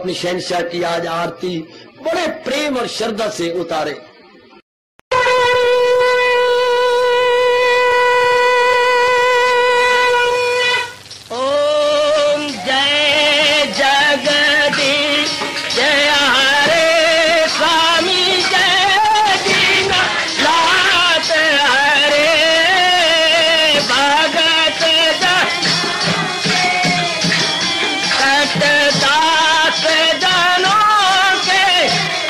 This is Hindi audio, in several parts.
अपनी शहंशाह की आज आरती बड़े प्रेम और श्रद्धा से उतारे। दास जनों के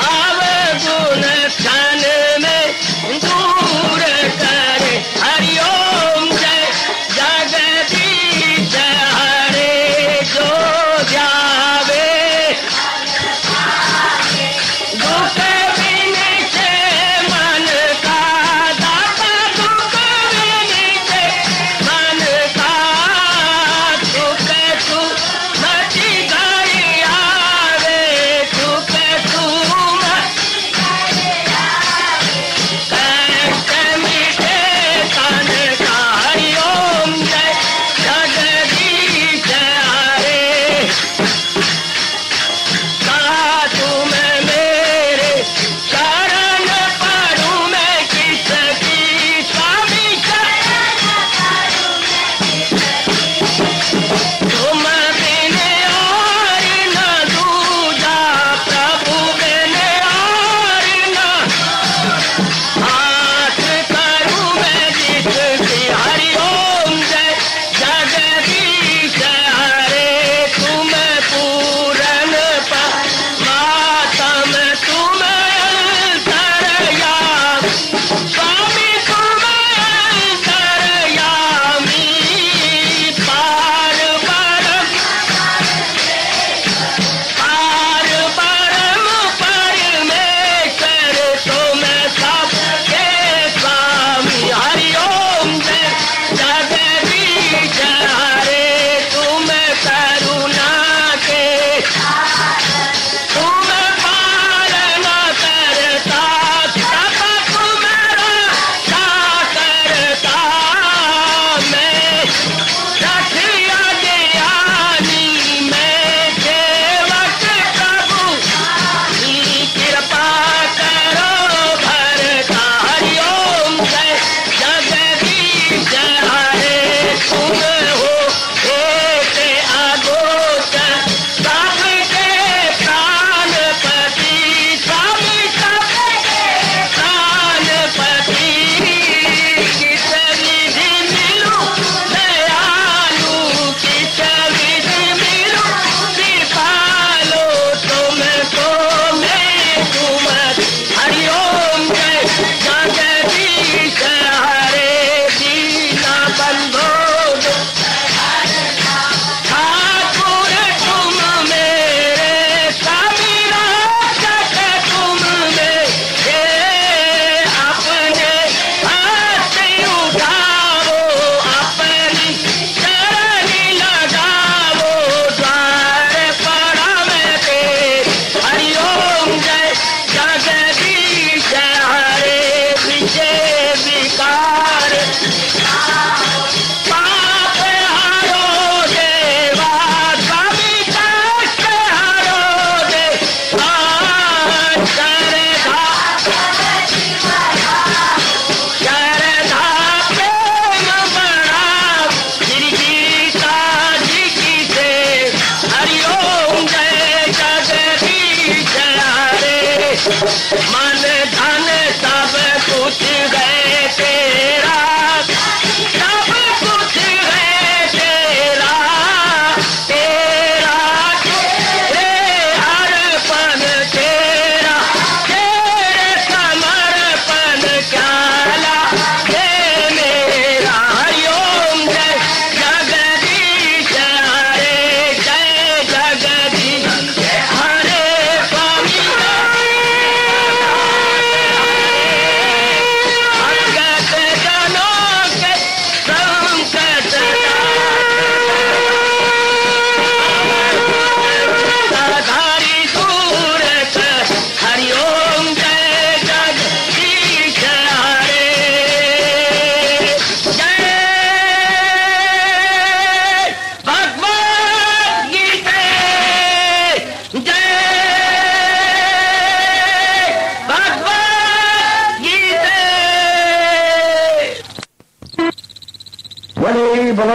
अवगुण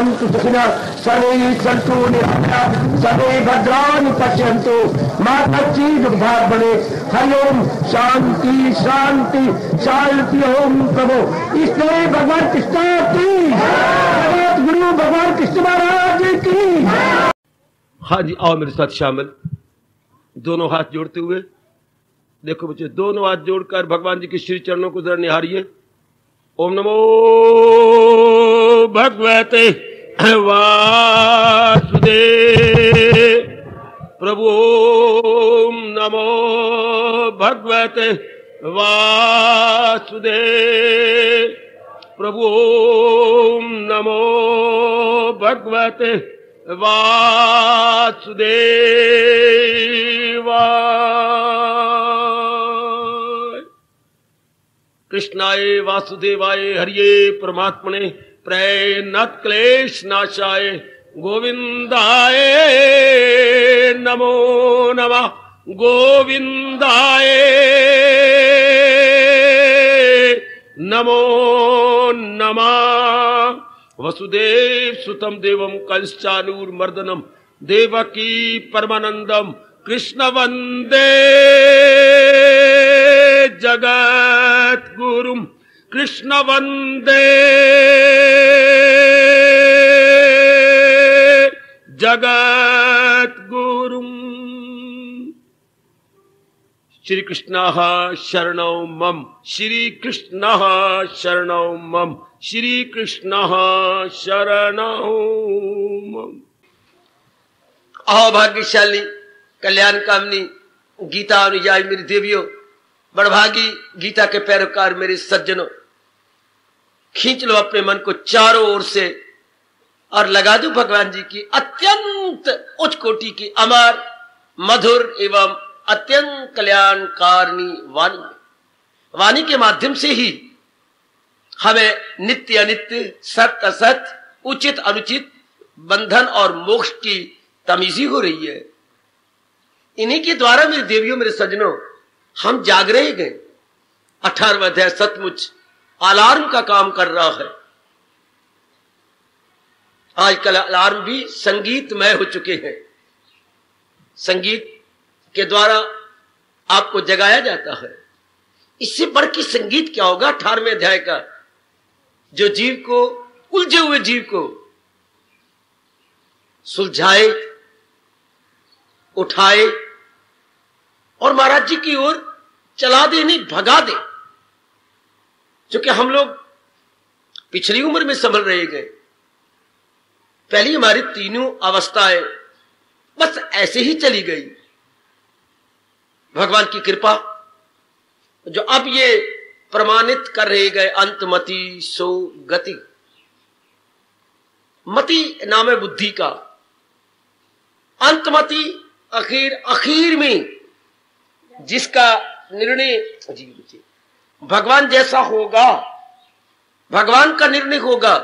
भवन्तु सुखिनः सर्वे सन्तु निरामयाः सर्वे भद्राणि पश्यन्तु मा कश्चित् दुःखभाग् भवेत्। हरि ओम शांति शांति शांति। ओम प्रभु इसलिए भगवान कृष्ण की गुरु भगवान कृष्ण महाराज की। हाँ जी, आओ मेरे साथ शामिल, दोनों हाथ जोड़ते हुए। देखो बच्चे, दोनों हाथ जोड़कर भगवान जी के श्री चरणों को जरा निहारिए। ओम नमो भगवते वासुदेव प्रभु। ओम नमो भगवते वासुदेव प्रभु। ओम नमो भगवते वासुदेवाय। कृष्णाय वासुदेवाय हरिये परमात्मने प्रणत क्लेश नाशाय गोविंदाय नमो नमः। गोविंदाय नमो नमः। वसुदेव सुतम देवम कंसचानूरमर्दनम देवकी परमानंदम कृष्ण वंदे जगत गुरुम। कृष्ण वंदे जगत गुरुम। श्री कृष्ण शरणौ मम। श्री कृष्ण शरणौ मम। श्री कृष्ण शरणौ मम। अभाग्यशाली कल्याण कामनी गीता अनुयायी मेरी देवियों, बड़भागी गीता के पैरोकार मेरे सज्जनों, खींच लो अपने मन को चारों ओर से और लगा दो भगवान जी की अत्यंत उच्च कोटि की अमर मधुर एवं अत्यंत कल्याणकारिणी वाणी। वाणी के माध्यम से ही हमें नित्य अनित्य, सत्य असत, उचित अनुचित, बंधन और मोक्ष की तमीजी हो रही है। इन्हीं के द्वारा मेरे देवियों मेरे सज्जनों हम जाग रहे गए। 18वां अध्याय सचमुच अलार्म का काम कर रहा है। आजकल अलार्म भी संगीतमय हो चुके हैं। संगीत के द्वारा आपको जगाया जाता है। इससे बढ़ के संगीत क्या होगा 18वें अध्याय का, जो जीव को, उलझे हुए जीव को सुलझाए, उठाए और महाराज जी की ओर चला दे, नहीं भगा दे। क्योंकि हम लोग पिछली उम्र में संभल रहे गए। पहली हमारी तीनों अवस्थाएं बस ऐसे ही चली गई। भगवान की कृपा जो अब ये प्रमाणित कर रहे गए, अंतमति सो गति। मति नाम है बुद्धि का, अंतमति आखिर में जिसका निर्णय भगवान जैसा होगा, भगवान का निर्णय होगा।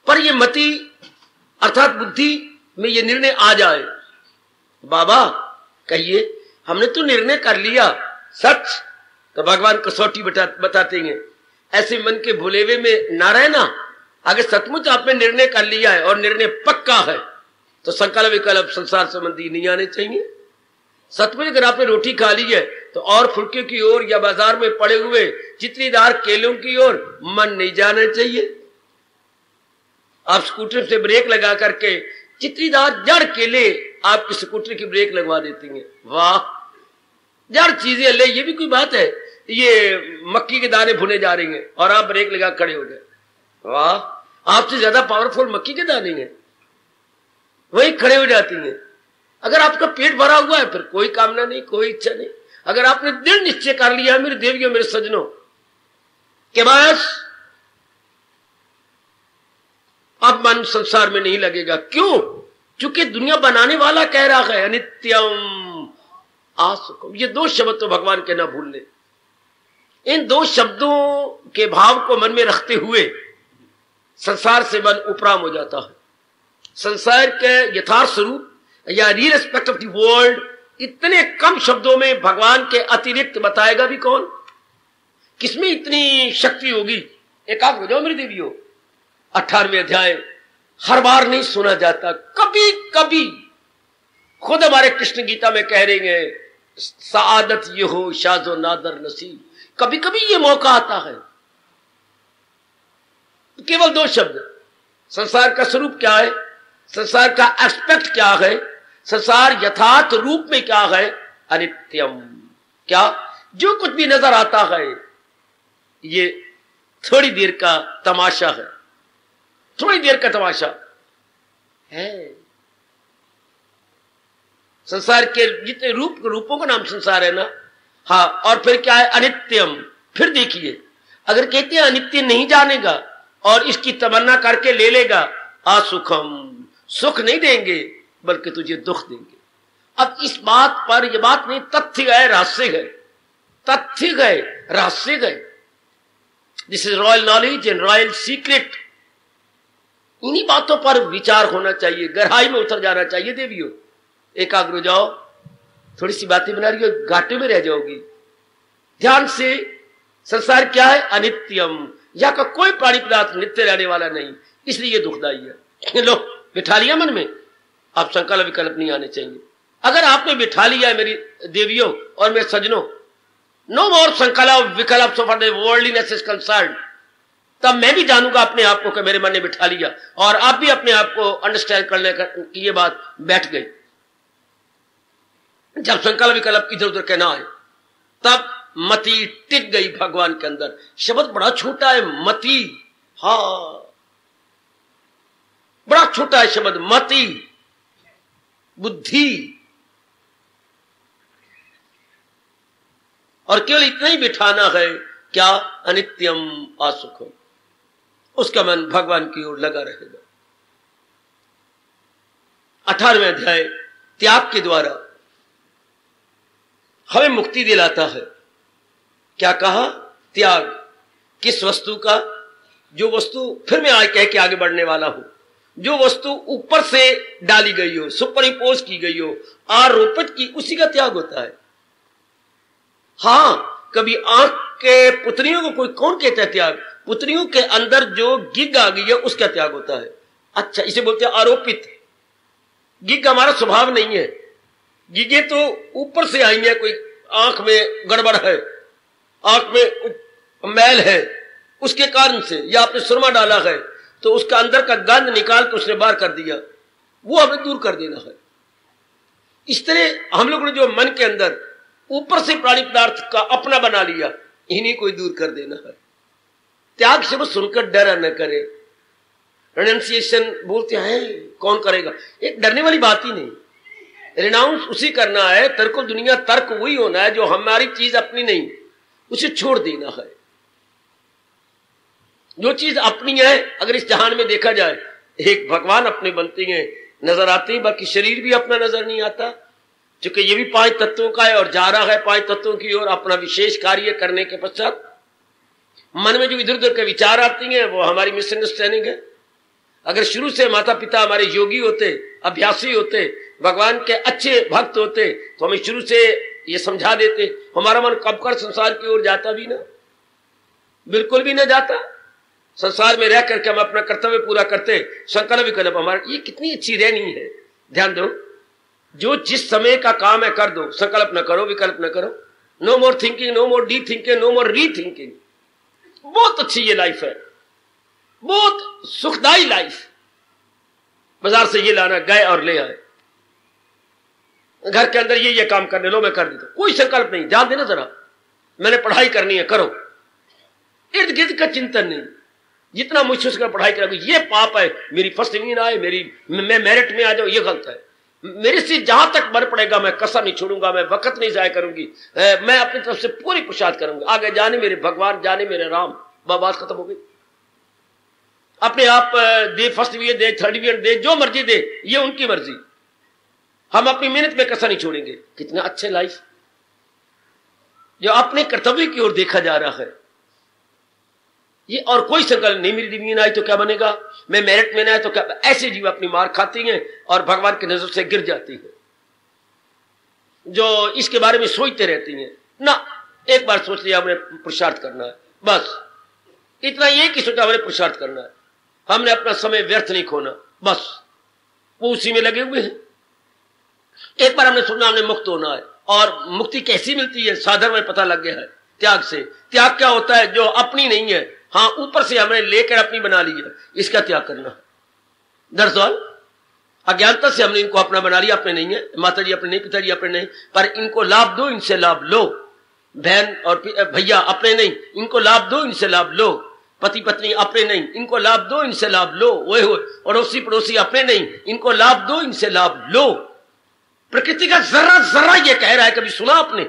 पर ये मति अर्थात बुद्धि में ये निर्णय आ जाए, बाबा कहिए हमने तो निर्णय कर लिया सच, तो भगवान कसौटी बताते हैं। ऐसे मन के भुलेवे में ना रहना। अगर सचमुच आपने निर्णय कर लिया है और निर्णय पक्का है तो संकल्प विकल्प संसार संबंधी नहीं आने चाहिए। सचमुच अगर आपने रोटी खा ली है तो और फुलके की ओर या बाजार में पड़े हुए चित्रीदार केलों की ओर मन नहीं जाना चाहिए। आप स्कूटर से ब्रेक लगा करके चित्रीदार जड़ केले आपकी स्कूटर की ब्रेक लगवा देती हैं। वाह, जड़ चीजें ले, ये भी कोई बात है। ये मक्की के दाने भुने जा रही हैं और आप ब्रेक लगा खड़े हो गए। वाह, आपसे ज्यादा पावरफुल मक्की के दाने हैं, वही खड़े हो जाती हैं। अगर आपका पेट भरा हुआ है फिर कोई कामना नहीं, कोई इच्छा नहीं। अगर आपने दृढ़ निश्चय कर लिया मेरे देवियों मेरे सज्जनों के बस अब मन संसार में नहीं लगेगा। क्यों? क्योंकि दुनिया बनाने वाला कह रहा है अनित्यम आसुकम। ये दो शब्द तो भगवान के ना भूलने। इन दो शब्दों के भाव को मन में रखते हुए संसार से मन उपराम हो जाता है। संसार के यथार्थ स्वरूप या real aspect of the world इतने कम शब्दों में भगवान के अतिरिक्त बताएगा भी कौन? किसमें इतनी शक्ति होगी? एकाग्र हो जाओ मेरी देवियों। 18वें अध्याय हर बार नहीं सुना जाता, कभी कभी। खुद हमारे कृष्ण गीता में कह रहे हैं, सआदत ये हो शाजो नादर नसीब, कभी कभी ये मौका आता है। केवल 2 शब्द, संसार का स्वरूप क्या है, संसार का एस्पेक्ट क्या है, संसार यथार्थ रूप में क्या है, अनित्यम। क्या जो कुछ भी नजर आता है ये थोड़ी देर का तमाशा है, थोड़ी देर का तमाशा है। संसार के जितने रूपों का नाम संसार है ना, हाँ, और फिर क्या है, अनित्यम। फिर देखिए, अगर कहते हैं अनित्य नहीं जानेगा और इसकी तमन्ना करके ले लेगा, असुखम, सुख नहीं देंगे बल्कि तुझे दुख देंगे। अब इस बात पर, यह बात नहीं, तथ्य है, रहस्य है, तथ्य है, रहस्य है। This is royal knowledge and royal secret. इन्हीं बातों पर विचार होना चाहिए, गहराई में उतर जाना चाहिए। देवियों, एकाग्र हो जाओ, थोड़ी सी बातें बना रही हो, घाटे में रह जाओगी। ध्यान से, संसार क्या है, अनित्यम। यहां का कोई प्राणी पदार्थ नित्य रहने वाला नहीं, इसलिए ये दुखदाई है। लो, बिठा लिया मन में, आप संकल्प विकल्प नहीं आने चाहिए। अगर आपने बिठा लिया है मेरी देवियों और मेरे सज्जनों, नो मोर संकल्प विकल्प so for the worldliness is concerned, तब मैं भी जानूंगा अपने आप को कि मेरे मन ने बिठा लिया, और आप भी अपने आप को अंडरस्टैंड करने की ये बात बैठ गई। जब संकल्प विकल्प इधर उधर कहना है, तब मति टिक गई भगवान के अंदर। शब्द बड़ा छोटा है, मति, हाँ, बड़ा छोटा है शब्द, मति, बुद्धि। और केवल इतना ही बिठाना है, क्या, अनित्यम असुखम। उसका मन भगवान की ओर लगा रहेगा। 18वें अध्याय त्याग के द्वारा हमें मुक्ति दिलाता है। क्या कहा, त्याग। किस वस्तु का, जो वस्तु, फिर मैं आज कह के आगे बढ़ने वाला हूं, जो वस्तु ऊपर से डाली गई हो, सुपर इम्पोज की गई हो, आरोपित की, उसी का त्याग होता है। हाँ, कभी आंख के पुतलियों को कोई कौन कहता है त्याग, पुतलियों के अंदर जो गिग आ गई है उसका त्याग होता है। अच्छा, इसे बोलते हैं आरोपित। गिग हमारा स्वभाव नहीं है, गिगे तो ऊपर से आई है, कोई आंख में गड़बड़ है, आंख में मैल है, उसके कारण से, या आपने सुरमा डाला है तो उसका अंदर का गंध निकाल के उसने बाहर कर दिया, वो हमें दूर कर देना है। इस तरह हम लोग ने जो मन के अंदर ऊपर से प्राणी पदार्थ का अपना बना लिया, इन्हीं को दूर कर देना है। त्याग से वो सुनकर डरा न करे। रेनाउंसिएशन बोलते हैं, कौन करेगा, एक डरने वाली बात ही नहीं। रिनाउंस उसी करना है, तर्क दुनिया तर्क वही होना है जो हमारी चीज अपनी नहीं, उसे छोड़ देना है। जो चीज अपनी है, अगर इस जहान में देखा जाए, एक भगवान अपने बनते हैं, नजर आते हैं, बाकी शरीर भी अपना नजर नहीं आता, क्योंकि ये भी 5 तत्वों का है और जा रहा है 5 तत्वों की ओर अपना विशेष कार्य करने के पश्चात। मन में जो इधर उधर के विचार आती हैं वो हमारी मिसअंडरस्टैंडिंग है। अगर शुरू से माता पिता हमारे योगी होते, अभ्यासी होते, भगवान के अच्छे भक्त होते, तो हमें शुरू से ये समझा देते, हमारा मन कब कर संसार की ओर जाता भी ना, बिल्कुल भी ना जाता। संसार में रह करके हम अपना कर्तव्य पूरा करते, संकल्प विकल्प हमारा, ये कितनी अच्छी रहनी है। ध्यान दो, जो जिस समय का काम है कर दो, संकल्प न करो, विकल्प न करो। No more thinking, no more de thinking, no more re thinking. बहुत अच्छी ये लाइफ है, बहुत सुखदाई लाइफ। बाजार से ये लाना, गए और ले आए, घर के अंदर ये काम करने लो, मैं कर देता, कोई संकल्प नहीं। ध्यान देना जरा, मैंने पढ़ाई करनी है, करो, इर्द गिर्द का चिंतन नहीं। जितना मुझसे उसका पढ़ाई करोगे, ये पाप है, मेरी फर्स्ट डिवीजन आए, मैं मेरिट में आ जाऊं, ये गलत है। मेरे से जहां तक बन पड़ेगा मैं कसर नहीं छोड़ूंगा, मैं वक्त नहीं जाया करूंगी, मैं अपनी तरफ से पूरी पुरुषार्थ करूंगा। आगे जाने मेरे भगवान, जाने मेरे राम। बात खत्म हो गई। अपने आप दे, फर्स्ट डिवीजन दे, थर्ड डिवीजन दे, जो मर्जी दे, ये उनकी मर्जी। हम अपनी मेहनत में कसर नहीं छोड़ेंगे। कितना अच्छे लाइफ, जो अपने कर्तव्य की ओर देखा जा रहा है। ये और कोई संकल्प नहीं, मेरी डिवीजन आई तो क्या बनेगा, मैं मेरिट में ना तो क्या। ऐसे जीव अपनी मार खाती हैं और भगवान की नजर से गिर जाती है, जो इसके बारे में सोचते रहती हैं ना। एक बार सोच लिया हमने पुरुषार्थ करना है, बस इतना, ये कि सोचा हमने पुरुषार्थ करना है, हमने अपना समय व्यर्थ नहीं खोना। बस वो उसी में लगे हुए हैं। एक बार हमने सुना हमने मुक्त होना है, और मुक्ति कैसी मिलती है साधन में पता लग गया है, त्याग से। त्याग क्या होता है? जो अपनी नहीं है, हाँ ऊपर से हमने लेकर अपनी बना ली है, इसका त्याग करना है। दरअसल अज्ञानता से हमने इनको अपना बना लिया, अपने नहीं है, माता जी अपने नहीं, पिताजी अपने नहीं, पर इनको लाभ दो, इनसे लाभ लो। बहन और भैया अपने नहीं, इनको लाभ दो, इनसे लाभ लो। पति पत्नी अपने नहीं, इनको लाभ दो, इनसे लाभ लो। ओए हो, अड़ोसी पड़ोसी अपने नहीं, इनको लाभ दो, इनसे लाभ लो। प्रकृति का जरा जरा ये कह रहा है, कभी सुना आपने?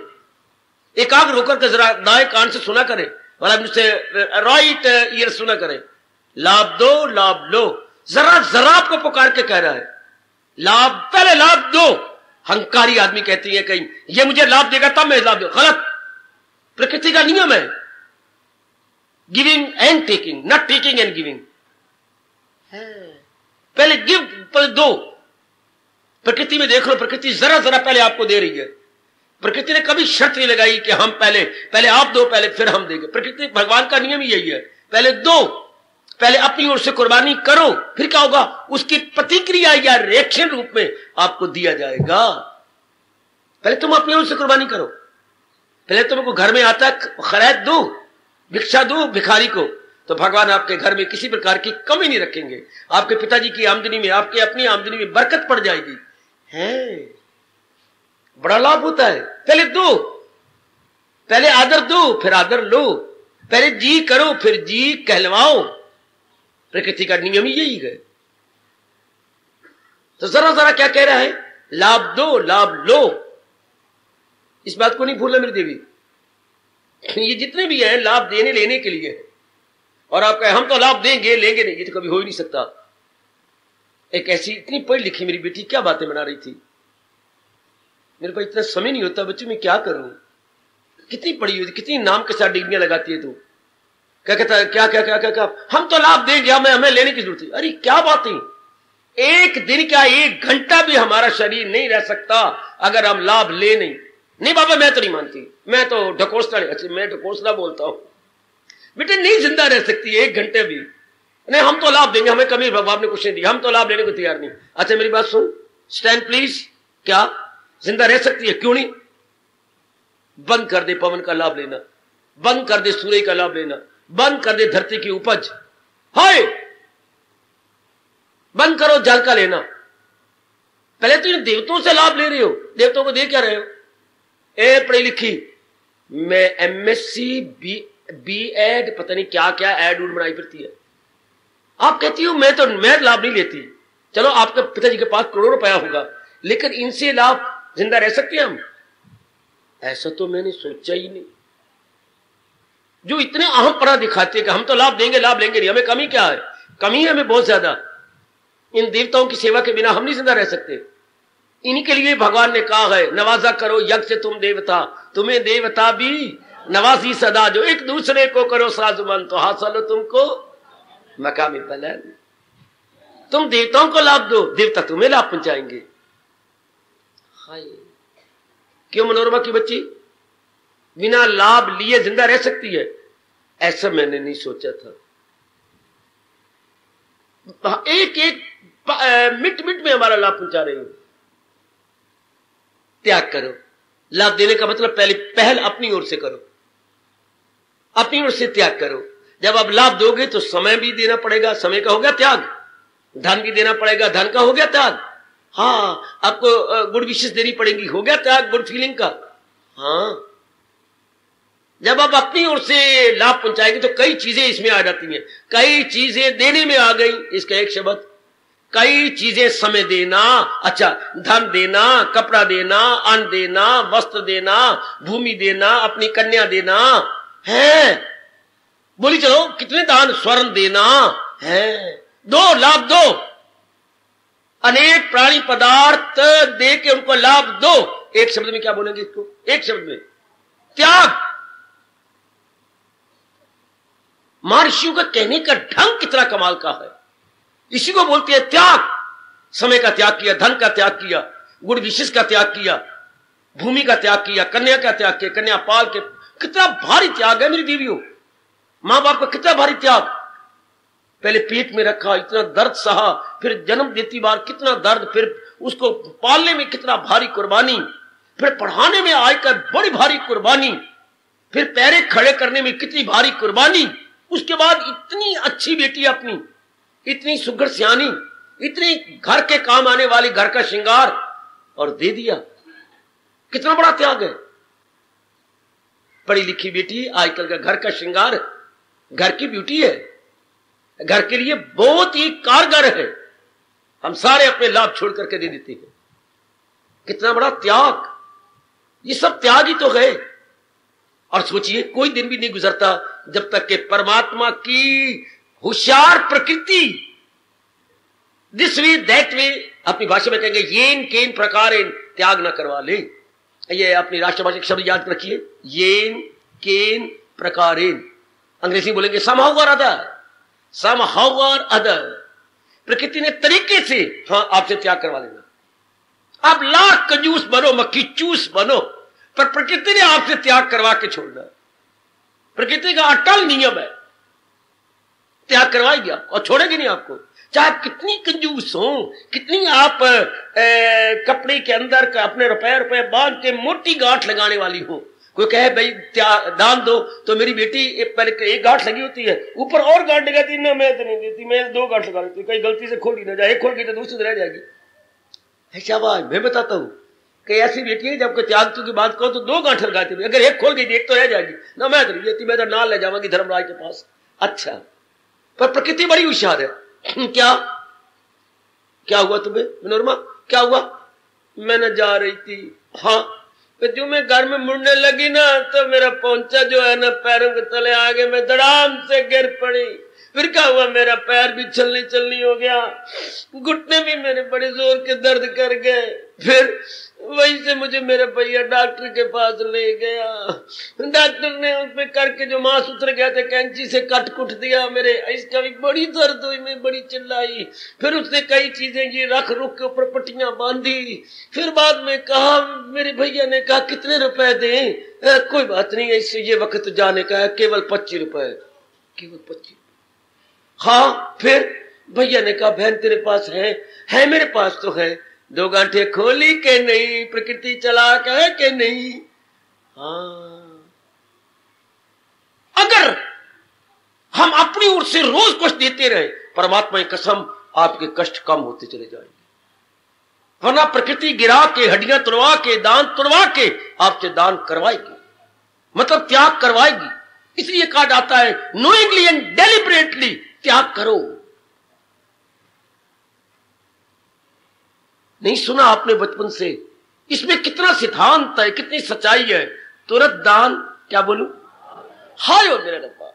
एकाग्र होकर के जरा दाएं कान से सुना करे, मतलब मुझसे राइट ईयर सुना करे, लाभ दो, लाभ लो। जरा जरा आपको पुकार के कह रहा है लाभ, पहले लाभ दो। हंकारी आदमी कहती है कहीं, ये मुझे लाभ देगा तब मैं लाभ दूं। गलत, प्रकृति का नियम है giving and taking, not taking and giving. पहले गिव, पहले दो। प्रकृति में देख लो, प्रकृति जरा जरा पहले आपको दे रही है। प्रकृति ने कभी शर्त नहीं लगाई कि हम पहले आप दो, पहले फिर हम देंगे। प्रकृति, भगवान का नियम ही यही है, पहले दो, पहले अपनी ओर से कुर्बानी करो, फिर क्या होगा? उसकी प्रतिक्रिया या रिएक्शन रूप में आपको दिया जाएगा। पहले तुम अपनी ओर से कुर्बानी करो, पहले तुमको घर में आता खैरात दो, भिक्षा दो भिखारी को, तो भगवान आपके घर में किसी प्रकार की कमी नहीं रखेंगे। आपके पिताजी की आमदनी में, आपके अपनी आमदनी में बरकत पड़ जाएगी। है बड़ा लाभ होता है। पहले दो, पहले आदर दो, फिर आदर लो। पहले जी करो, फिर जी कहलवाओ। प्रकृति का नियम ही यही है। तो जरा जरा क्या कह रहा है? लाभ दो, लाभ लो। इस बात को नहीं भूलना मेरी देवी। ये जितने भी हैं लाभ देने लेने के लिए, और आप कहें हम तो लाभ देंगे लेंगे नहीं, ये तो कभी हो ही नहीं सकता। एक ऐसी इतनी पढ़ी लिखी मेरी बेटी क्या बातें बना रही थी, मेरे पास इतना समय नहीं होता बच्चों, मैं क्या करूं। कितनी पढ़ी हुई, कितनी नाम के साथ डिग्रियां लगाती है तू। क्या कहता है? क्या क्या क्या क्या क्या हम तो लाभ देंगे, हमें लेने की जरूरत है। अरे क्या बात है, एक दिन क्या, एक घंटा भी हमारा शरीर नहीं रह सकता अगर हम लाभ ले नहीं बाबा मैं तो नहीं मानती, मैं तो ढकोसला, अच्छा मैं ढकोसला बोलता हूं। बेटे नहीं जिंदा रह सकती एक घंटे भी नहीं। हम तो लाभ देंगे, हमें कभी बाप ने कुछ नहीं दिया, हम तो लाभ लेने को तैयार नहीं। अच्छा मेरी बात सुन, स्टैंड प्लीज। क्या जिंदा रह सकती है? क्यों नहीं? बंद कर दे पवन का लाभ लेना, बंद कर दे सूर्य का लाभ लेना, बंद कर दे धरती की उपज, हाय बंद करो जल का लेना। पहले तो इन देवताओं से लाभ ले रहे हो, देवताओं को दे क्या रहे हो? ए पढ़ी लिखी, मैं एमएससी बीएड पता नहीं क्या क्या एड उड बनाई फिरती है। आप कहती हो मैं लाभ नहीं लेती। चलो आपके पिताजी के पास करोड़ों रुपया होगा, लेकिन इनसे लाभ जिंदा रह सकते हैं हम? ऐसा तो मैंने सोचा ही नहीं। जो इतने अहमपना दिखाते हैं कि हम तो लाभ देंगे लाभ लेंगे नहीं, हमें कमी क्या है? कमी है हमें बहुत ज्यादा। इन देवताओं की सेवा के बिना हम नहीं जिंदा रह सकते। इन्हीं के लिए भगवान ने कहा है नवाजा करो यज्ञ से तुम देवता, तुम्हें देवता भी नवाजी सदा, जो एक दूसरे को करो साजुमन तो हासिल तुमको मकामी बुलंद। तुम देवताओं को लाभ दो, देवता तुम्हें लाभ पहुंचाएंगे। क्यों मनोरमा की बच्ची बिना लाभ लिए जिंदा रह सकती है? ऐसा मैंने नहीं सोचा था। एक एक मिनट मिनट में हमारा लाभ पहुंचा रही हो। त्याग करो। लाभ देने का मतलब पहल अपनी ओर से करो, अपनी ओर से त्याग करो। जब आप लाभ दोगे तो समय भी देना पड़ेगा, समय का हो गया त्याग। धन भी देना पड़ेगा, धन का हो गया त्याग। हाँ आपको गुड विशेष देनी पड़ेगी, हो गया त्याग गुड फीलिंग का। हाँ जब आप अपनी ओर से लाभ पहुंचाएंगे तो कई चीजें इसमें आ जाती हैं। कई चीजें देने में आ गई, इसका एक शब्द। कई चीजें समय देना, अच्छा धन देना, कपड़ा देना, अन्न देना, वस्त्र देना, भूमि देना, अपनी कन्या देना है। बोली चलो कितने दान, स्वर्ण देना है। दो लाभ दो, अनेक प्राणी पदार्थ दे के उनको लाभ दो। एक शब्द में क्या बोलेंगे इसको? एक शब्द में त्याग। महर्षियों का कहने का ढंग कितना कमाल का है। इसी को बोलते हैं त्याग। समय का त्याग किया, धन का त्याग किया, गुण विशेष का त्याग किया, भूमि का त्याग किया, कन्या का त्याग किया, कन्या पाल के। कितना भारी त्याग है मेरी देवियों, मां बाप का कितना भारी त्याग। पहले पेट में रखा, इतना दर्द सहा, फिर जन्म देती बार कितना दर्द, फिर उसको पालने में कितना भारी कुर्बानी, फिर पढ़ाने में आकर बड़ी भारी कुर्बानी, फिर पैरे खड़े करने में कितनी भारी कुर्बानी। उसके बाद इतनी अच्छी बेटी अपनी, इतनी सुघड़ सियानी, इतनी घर के काम आने वाली, घर का श्रृंगार, और दे दिया। कितना बड़ा त्याग है। पढ़ी लिखी बेटी आजकल का घर का श्रृंगार, घर की ब्यूटी है, घर के लिए बहुत ही कारगर है। हम सारे अपने लाभ छोड़ करके दे देते हैं। कितना बड़ा त्याग, ये सब त्याग ही तो है। और सोचिए कोई दिन भी नहीं गुजरता जब तक कि परमात्मा की होशियार प्रकृति दिस वे दैट वे, अपनी भाषा में कहेंगे येन केन प्रकारेन, त्याग न करवा ले। ये अपनी राष्ट्रभाषा के शब्द याद रखिए, येन केन प्रकारेन। अंग्रेजी बोलेंगे somehow or other, somehow or other। प्रकृति ने तरीके से हाँ आपसे त्याग करवा लेना। आप लाख कंजूस बनो, मक्खी चूस बनो, पर प्रकृति ने आपसे त्याग करवा के छोड़ना। प्रकृति का अटल नियम है, त्याग करवाएगी आपको और छोड़ेगी नहीं आपको। चाहे आप कितनी कंजूस हो, कितनी आप कपड़े के अंदर का अपने रुपए बांध के मोटी गांठ लगाने वाली हो। कोई कहे भाई दान दो, तो मेरी बेटी पहले एक गांठ लगी होती है, ऊपर और गांठ लगाती, ना मैं तो नहीं देती, मैं 2 गांठ लगा लेती, कहीं गलती से खोल ही ना जाए, एक खोल गई तो दूसरी रह जाएगी। शाबाश, मैं बताता हूँ कि ऐसी बेटी है जब कोई त्याग की बात कहो तो 2 गांठ लगाती है, अगर एक खोल गई एक तो रह जाएगी, ना मैं तो नहीं देती, मैं तो नाल ले जाऊंगी धर्मराज के पास। अच्छा, पर प्रकृति बड़ी होशियार है। क्या हुआ तुम्हें मनोरमा, क्या हुआ? मैं न जा रही थी, हाँ, तो जो मैं घर में मुड़ने लगी ना, तो मेरा पोंचा जो है ना पैरों के तले आ गया, मैं धड़ाम से गिर पड़ी। फिर क्या हुआ, मेरा पैर भी चलनी हो गया, घुटने भी मेरे बड़े जोर के दर्द कर गए। फिर वहीं से मुझे मेरे भैया डॉक्टर के पास ले गया। डॉक्टर ने उसमें करके जो मांस उतर गया था कैंची से कट कुट दिया मेरे, इसका भी बड़ी दर्द हुई, मैं बड़ी चिल्लाई। फिर उसने कई चीजें ये रख रुख के ऊपर पट्टियां बांधी। फिर बाद में कहा, मेरे भैया ने कहा कितने रुपए दें? कोई बात नहीं, इससे ये वक्त जाने का है, केवल 25 रुपए, केवल 25। हाँ, फिर भैया ने कहा बहन तेरे पास है मेरे पास तो है। 2 गांठे खोली के नहीं, प्रकृति चलाक है कि नहीं? हाँ, अगर हम अपनी ओर से रोज कुछ देते रहे, परमात्मा की कसम आपके कष्ट कम होते चले जाएंगे। वरना प्रकृति गिरा के, हड्डियां तुड़वा के, दांत तुड़वा के आपसे दान करवाएगी, मतलब त्याग करवाएगी। इसलिए कहा जाता है नोइंगली एंड डेलिबरेटली त्याग करो। नहीं सुना आपने बचपन से? इसमें कितना सिद्धांत है, कितनी सच्चाई है। तुरंत दान, क्या बोलूं, हाय हो मेरा रब्बा,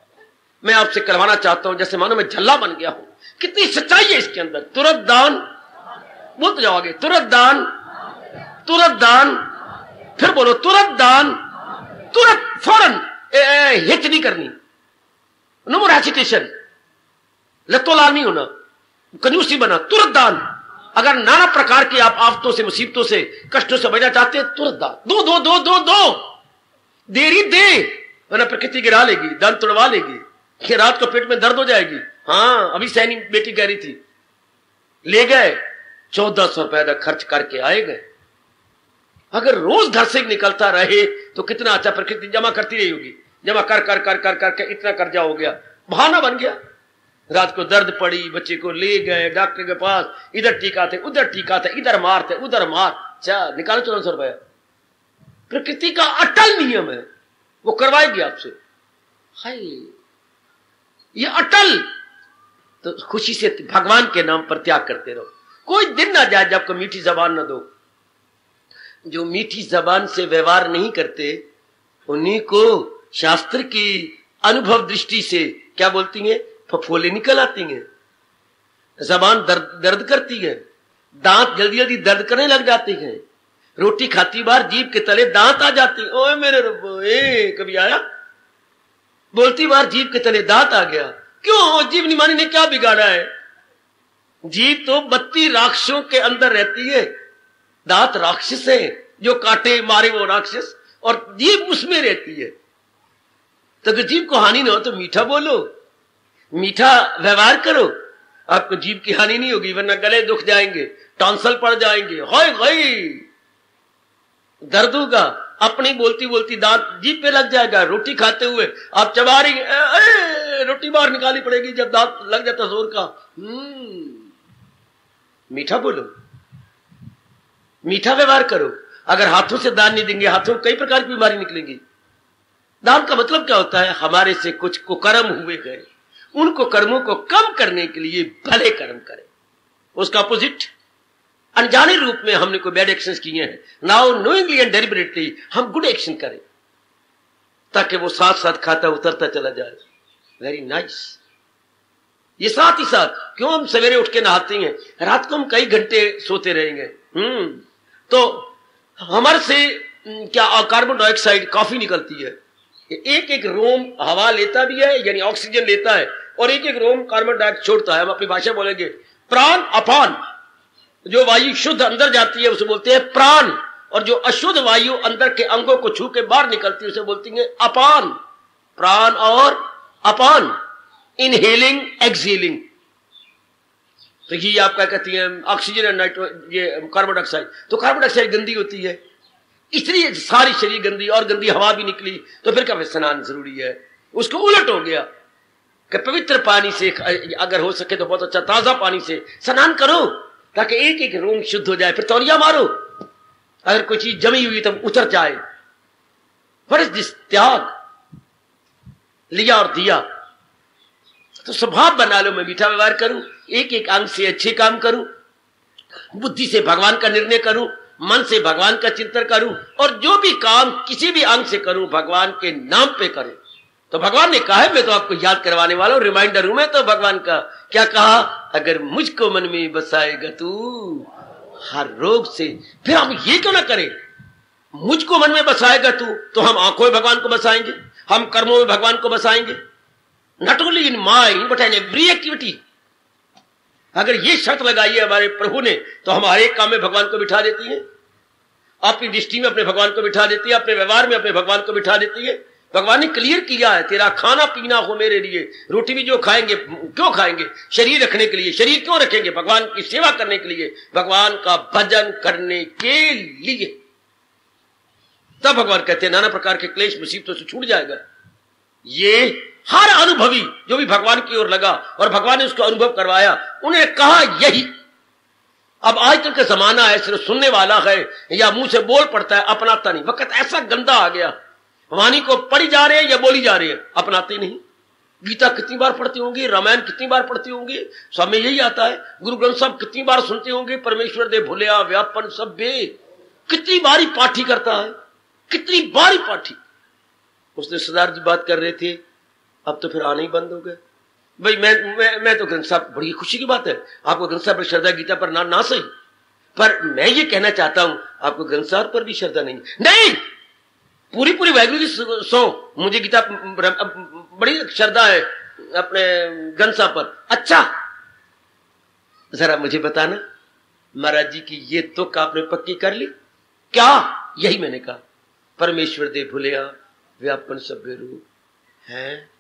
मैं आपसे करवाना चाहता हूं जैसे मानो मैं झल्ला बन गया हूं। कितनी सच्चाई है इसके अंदर। तुरंत दान, बोलते जाओ आगे, तुरंत दान, तुरंत दान, फिर बोलो तुरंत दान, तुरंत, फौरन, हिच नहीं करनी, नो मोर हेसिटेशन, लत्तोलाल नहीं होना, कंजूसी बना, तुरंत दान। अगर नाना प्रकार की आप आफतों से, मुसीबतों से, कष्टों से बचना चाहते हैं, तुरंत दान दो, दो दो दो दो, देरी दे, वरना प्रकृति गिरा लेगी, दान तुड़वा लेगी, कि रात को पेट में दर्द हो जाएगी। हाँ, अभी सैनी बेटी कह रही थी, ले गए 1400 रुपए खर्च करके आए गए। अगर रोज घर से निकलता रहे तो कितना अच्छा, प्रकृति जमा करती रही होगी, जमा कर कर कर कर करके इतना कर्जा हो गया, बहाना बन गया। रात को दर्द पड़ी, बच्चे को ले गए डॉक्टर के पास, इधर टीका थे, उधर टीका थे, इधर मार थे, उधर मार, अच्छा निकालो 1400 रुपए। प्रकृति का अटल नियम है, वो करवाएगी आपसे। हाय, ये अटल। तो खुशी से भगवान के नाम पर त्याग करते रहो। कोई दिन ना जाए जब आपको मीठी जबान ना दो। जो मीठी जबान से व्यवहार नहीं करते उन्हीं को शास्त्र की अनुभव दृष्टि से क्या बोलती हैं, फफोले निकल आती हैं। जबान दर्द करती है, दांत जल्दी जल्दी दर्द करने लग जाते हैं, रोटी खाती बार जीभ के तले दांत आ जाते। ओए मेरे रब्बो, कभी आया? बोलती बार जीभ के तले दांत आ गया। क्यों? जीभ निमानी ने क्या बिगाड़ा है? जीभ तो 32 राक्षसों के अंदर रहती है। दांत राक्षस है, जो काटे मारे वो राक्षस, और जीभ उसमें रहती है। तो अगर जीभ को हानि ना हो तो मीठा बोलो। मीठा व्यवहार करो, आपको जीभ की हानि नहीं होगी, वरना गले दुख जाएंगे, टॉन्सल पड़ जाएंगे, होय होय दर्द होगा, अपनी बोलती बोलती दांत जीभ पे लग जाएगा। रोटी खाते हुए आप चबा रही, रोटी बाहर निकाली पड़ेगी जब दांत लग जाता जोर का। मीठा बोलो, मीठा व्यवहार करो। अगर हाथों से दान नहीं देंगे, हाथों में कई प्रकार की बीमारी निकलेंगी। दान का मतलब क्या होता है? हमारे से कुछ कुकर्म हुए गए, उनको कर्मों को कम करने के लिए भले कर्म करें। उसका अपोजिट अनजाने रूप में हमने कोई बैड एक्शंस किए हैं, नाउ नोइंगली एंड डेलिबरेटली हम गुड एक्शन करें, ताकि वो साथ साथ खाता उतरता चला जाए। Very nice. ये साथ ही साथ क्यों हम सवेरे उठ के नहाते हैं, रात को हम कई घंटे सोते रहेंगे। तो हमारे से क्या कार्बन डाइऑक्साइड काफी निकलती है। एक एक रोम हवा लेता भी है, यानी ऑक्सीजन लेता है, और एक एक रोम कार्बन डाइऑक्साइड छोड़ता है। हम अपनी भाषा बोलेंगे प्राण अपान। जो वायु शुद्ध अंदर जाती है उसे बोलते हैं प्राण, और जो अशुद्ध वायु अंदर के अंगों को छू के बाहर निकलती है उसे बोलती है अपान। प्राण और अपान, इनहेलिंग एक्सहेलिंग। तो ये आप क्या कहती हैं, ऑक्सीजन और ये कार्बन डाइऑक्साइड। तो कार्बन डाइऑक्साइड गंदी होती है, इसलिए सारी शरीर गंदी, और गंदी हवा भी निकली, तो फिर क्या स्नान जरूरी है। उसको उलट हो गया कि पवित्र पानी से, अगर हो सके तो बहुत अच्छा ताजा पानी से स्नान करो, ताकि एक एक रोम शुद्ध हो जाए। फिर तौलिया मारो, अगर कोई चीज जमी हुई तो उतर जाए। What is this? त्याग, लिया और दिया। तो स्वभाव बना लो, मैं मीठा व्यवहार करूं, एक एक अंग से अच्छे काम करूं, बुद्धि से भगवान का निर्णय करूं, मन से भगवान का चिंतन करूं, और जो भी काम किसी भी अंग से करूं भगवान के नाम पे करें। तो भगवान ने कहा है, मैं तो आपको याद करवाने वाला हूं, रिमाइंडर हूं मैं तो भगवान का। क्या कहा? अगर मुझको मन में बसाएगा तू हर रोग से। फिर हम ये क्यों ना करें, मुझको मन में बसाएगा तू, तो हम आंखों में भगवान को बसाएंगे, हम कर्मों में भगवान को बसाएंगे। Not only in mind but in every activity. अगर ये शर्त लगाई है हमारे प्रभु ने, तो हमारे काम में भगवान को बिठा देती है, अपनी दृष्टि में अपने भगवान को बिठा देती है, अपने व्यवहार में अपने भगवान को बिठा देती है। भगवान ने क्लियर किया है, तेरा खाना पीना हो मेरे लिए। रोटी भी जो खाएंगे क्यों खाएंगे? शरीर रखने के लिए। शरीर क्यों रखेंगे? भगवान की सेवा करने के लिए, भगवान का भजन करने के लिए। तब भगवान कहते हैं नाना प्रकार के क्लेश मुसीबतों से छूट जाएगा। ये हर अनुभवी जो भी भगवान की ओर लगा और भगवान ने उसको अनुभव करवाया, उन्हें कहा यही। अब आजकल का जमाना है, सिर्फ सुनने वाला है या मुंह से बोल पड़ता है, अपनाता नहीं। वक्त ऐसा गंदा आ गया, वाणी को पढ़ी जा रहे हैं या बोली जा रही है, अपनाते नहीं। गीता कितनी बार पढ़ती होंगी, रामायण कितनी बार पढ़ती होंगी, सब में यही आता है। गुरु ग्रंथ साहब कितनी बार सुनते होंगे, परमेश्वर दे भुलिया व्यापन सब बे, कितनी बारी पाठी करता है, कितनी बारी पाठी। उसने सरदार जी बात कर रहे थे, अब तो फिर आने ही बंद हो गए। भाई मैं तो ग्रंथ साहब, बड़ी खुशी की बात है आपको ग्रंथ साहब पर श्रद्धा, गीता पर ना सही, पर मैं ये कहना चाहता हूं आपको ग्रंथ साहब पर भी श्रद्धा नहीं। पूरी पूरी वाहिगुरु जी सो, मुझे गीता बड़ी श्रद्धा है अपने ग्रंथ साहब पर। अच्छा जरा मुझे बताना महाराज जी की ये तुक आपने पक्की कर ली क्या? यही मैंने कहा, परमेश्वर दे भुलिया व्यापन सभ्य रूप है।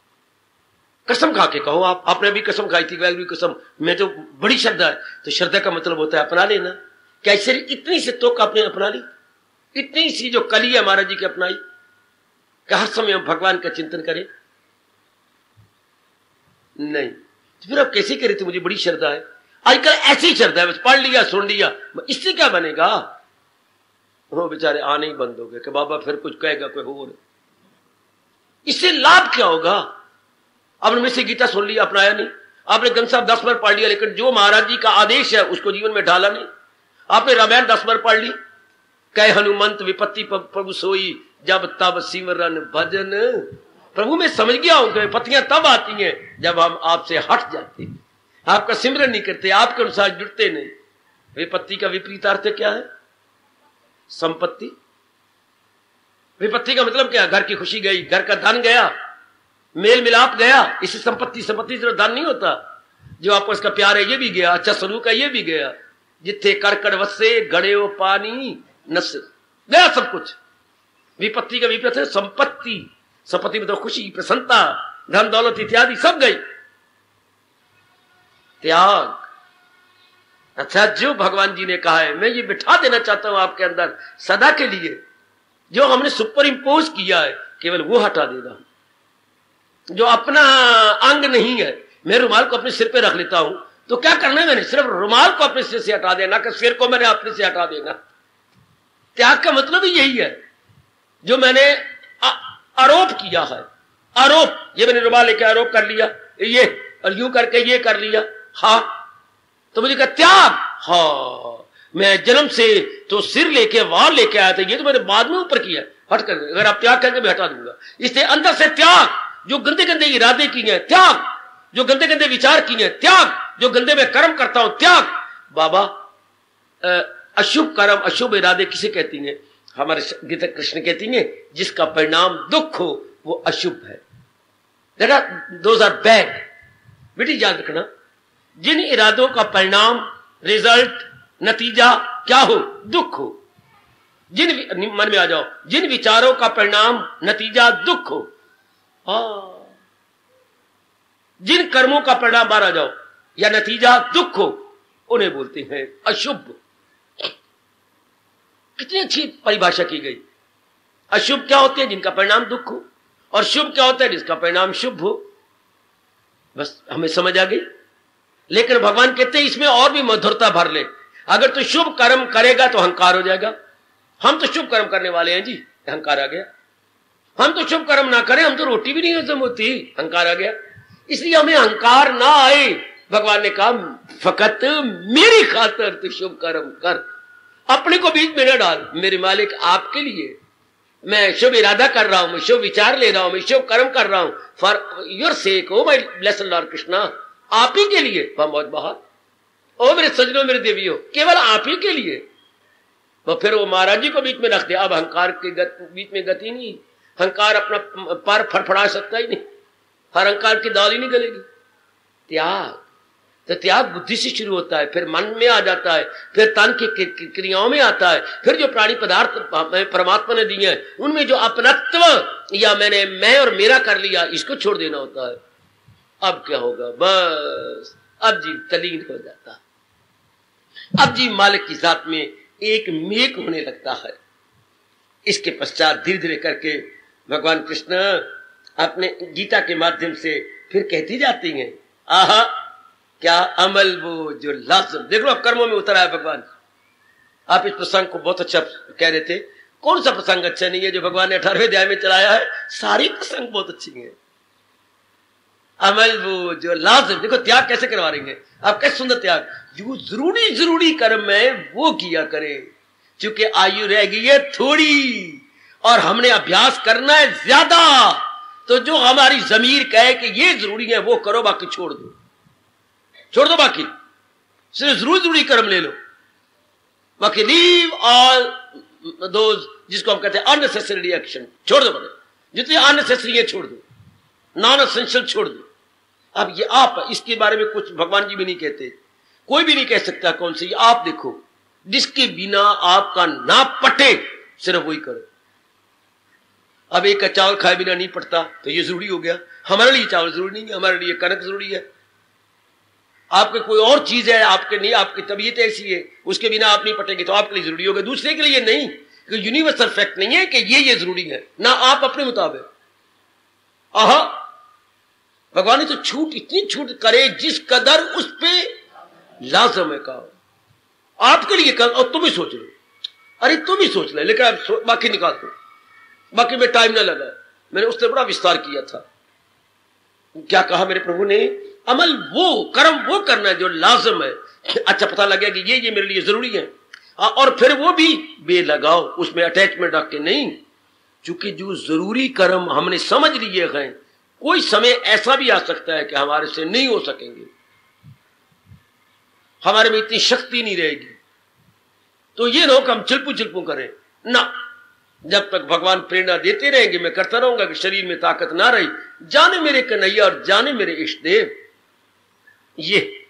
कसम खा के कहो, आपने भी कसम खाई थी, वाहिगुरु की कसम, मैं तो बड़ी श्रद्धा है। तो श्रद्धा का मतलब होता है अपना लेना। क्या इससे इतनी से तुक आपने अपना ली, इतनी सी जो कली है महाराज जी की अपनाई, कि हर समय हम भगवान का चिंतन करें? नहीं। तो फिर आप कैसे करें? तो मुझे बड़ी श्रद्धा है, आजकल ऐसी श्रद्धा है, बस पढ़ लिया सुन लिया, इससे क्या बनेगा? वो बेचारे आने ही बंद हो गए कि बाबा फिर कुछ कहेगा कोई और, इससे लाभ क्या होगा? आपने में से गीता सुन लिया, अपनाया नहीं। आपने ग्रंथ साहब 10 बार पढ़ लिया, लेकिन जो महाराज जी का आदेश है उसको जीवन में ढाला नहीं। आपने रामायण 10 बार पढ़ ली, कह हनुमंत विपत्ति प्रभु सोई जब तब सिमरन भजन। प्रभु मैं समझ गया हूं कि विपत्तियां तब आती हैं जब हम आपसे हट जाते हैं, आपका सिमरन नहीं करते, आपके अनुसार जुड़ते नहीं। विपत्ति का विपरीत अर्थ क्या है? संपत्ति। विपत्ति का मतलब क्या? घर की खुशी गई, घर का धन गया, मेल मिलाप गया, इससे संपत्ति। संपत्ति सिर्फ धन नहीं होता, जो आपस का प्यार है ये भी गया, अच्छा सलूक है ये भी गया। जिथे करकड़ वसे गड़े पानी नस गया, सब कुछ। विपत्ति का विपरीत है संपत्ति। संपत्ति में तो खुशी, प्रसन्नता, धन दौलत इत्यादि सब गई। त्याग। अच्छा, जो भगवान जी ने कहा है मैं ये बिठा देना चाहता हूं आपके अंदर सदा के लिए, जो हमने सुपर इम्पोज किया है केवल वो हटा देना। जो अपना अंग नहीं है, मैं रुमाल को अपने सिर पे रख लेता हूं तो क्या करना है, मैंने सिर्फ रुमाल को अपने सिर से हटा देना कि सिर को मैंने अपने से हटा देना। त्याग का मतलब ही यही है। जो मैंने आरोप किया है, आरोप, ये मैंने रुमाल लेके आरोप कर लिया, ये और यूं करके ये कर लिया, हाँ तो मुझे कहा त्याग। हाँ, मैं जन्म से तो सिर लेके वाल लेके आया था, ये तो मैंने बाद में ऊपर किया, हट कर। अगर आप त्याग करके मैं हटा दूंगा। इसलिए अंदर से त्याग, जो गंदे गंदे इरादे किए हैं त्याग, जो गंदे गंदे विचार किए हैं त्याग, जो गंदे में कर्म करता हूं त्याग। बाबा, अशुभ कर्म अशुभ इरादे किसे कहती हैं? हमारे गीता कृष्ण कहती हैं जिसका परिणाम दुख हो वो अशुभ है। देखा, दोज आर बैड। बेटी याद रखना, जिन इरादों का परिणाम, रिजल्ट, नतीजा क्या हो, दुख हो, जिन मन में आ जाओ, जिन विचारों का परिणाम नतीजा दुख हो, जिन कर्मों का परिणाम बाहर आ जाओ या नतीजा दुख हो, उन्हें बोलते हैं अशुभ। कितनी अच्छी परिभाषा की गई। अशुभ क्या होते हैं? जिनका परिणाम दुख हो, और शुभ क्या होता है? जिसका परिणाम शुभ हो। बस हमें समझ आ गई। लेकिन भगवान कहते हैं इसमें और भी मधुरता भर ले। अगर तू शुभ कर्म करेगा तो अहंकार हो जाएगा। हम तो शुभ कर्म करने वाले हैं जी, अहंकार आ गया। हम तो शुभ कर्म ना करें, हम तो रोटी भी नहीं हजम होती, अहंकार आ गया। इसलिए हमें अहंकार ना आए। भगवान ने कहा फकत मेरी खातिर तू शुभ कर्म कर, अपने को बीच में न डाल। मेरे मालिक आपके लिए मैं शुभ इरादा कर रहा हूं, मैं शुभ विचार ले रहा हूं, मैं शुभ कर्म कर रहा हूं, for your sake, oh my blessed Lord Krishna, आप ही के लिए। बहुत बाहर, ओ मेरे सजनों, मेरे देवियों, केवल आप ही के लिए। तो फिर वो महाराज जी को बीच में रख दिया। अब अहंकार के बीच में गति नहीं। अहंकार अपना पर फड़फड़ा सकता ही नहीं, हर अहंकार की दाल ही नहीं गलेगी। त्याग, तो त्याग बुद्धि से शुरू होता है, फिर मन में आ जाता है, फिर तन की क्रियाओं में आता है, फिर जो प्राणी पदार्थ परमात्मा ने दिए हैं उनमें जो अपनत्व या मैं और मेरा कर लिया, इसको छोड़ देना होता है। अब क्या होगा? बस अब जीव तलीन हो जाता, अब जीव मालिक की जात में एक मेक होने लगता है। इसके पश्चात धीरे धीरे करके भगवान कृष्ण अपने गीता के माध्यम से फिर कहती जाती हैं, आहा क्या अमल वो जो लाजम। देख लो, अब कर्मों में उतर आया भगवान। आप इस प्रसंग को बहुत अच्छा कह रहे थे। कौन सा प्रसंग अच्छा नहीं है जो भगवान ने 18वें अध्याय में चलाया है? सारी प्रसंग बहुत अच्छी हैं। अमल वो जो लाजम, देखो त्याग कैसे करवा रही है आप, कैसे सुंदर त्याग। जो जरूरी कर्म है वो किया करे, क्योंकि आयु रह गई है थोड़ी और हमने अभ्यास करना है ज्यादा। तो जो हमारी जमीर कहे कि ये जरूरी है वो करो, बाकी छोड़ दो, छोड़ दो। बाकी सिर्फ जरूरी कर्म ले लो, बाकी लीव ऑल दोज, जिसको हम कहते हैं अननेसेसरी एक्शन, छोड़ दो। जितनी अननेसेसरी है छोड़ दो, नॉन एसेंशियल छोड़ दो। अब ये आप, इसके बारे में कुछ भगवान जी भी नहीं कहते, कोई भी नहीं कह सकता कौन सी। आप देखो, जिसके बिना आपका ना पटे सिर्फ वही करो। अब एक का चावल खाए बिना नहीं पड़ता तो ये जरूरी हो गया। हमारे लिए चावल जरूरी नहीं है, हमारे लिए कनक जरूरी है। आपके कोई और चीज है, आपके नहीं, आपकी तबीयत ऐसी है, उसके बिना आप नहीं पटेंगे तो आपके लिए जरूरी होगा, दूसरे के लिए नहीं। यूनिवर्सल फैक्ट नहीं है कि ये जरूरी है ना, आप अपने मुताबिक। आहा, भगवान ने तो छूट, इतनी छूट करे जिस कदर उस पे लाजम है। कहा आपके लिए कर, और तुम ही सोच लो, अरे तुम ही सोच ले, लेकिन आप बाकी निकाल दो, बाकी में टाइम ना लगा। मैंने उसने बड़ा विस्तार किया था। क्या कहा मेरे प्रभु ने? अमल वो, कर्म वो करना है जो लाजम है। अच्छा, पता लग गया कि ये मेरे लिए जरूरी है, और फिर वो भी बेलगाओ, उसमें अटैचमेंट रख के नहीं। चूंकि जो जरूरी कर्म हमने समझ लिए हैं, कोई समय ऐसा भी आ सकता है कि हमारे से नहीं हो सकेंगे, हमारे में इतनी शक्ति नहीं रहेगी। तो ये लोग हम चिल्पू करें ना, जब तक भगवान प्रेरणा देते रहेंगे मैं करता रहूंगा कि शरीर में ताकत ना रही, जाने मेरे कन्हैया और जाने मेरे इष्ट देव। ये,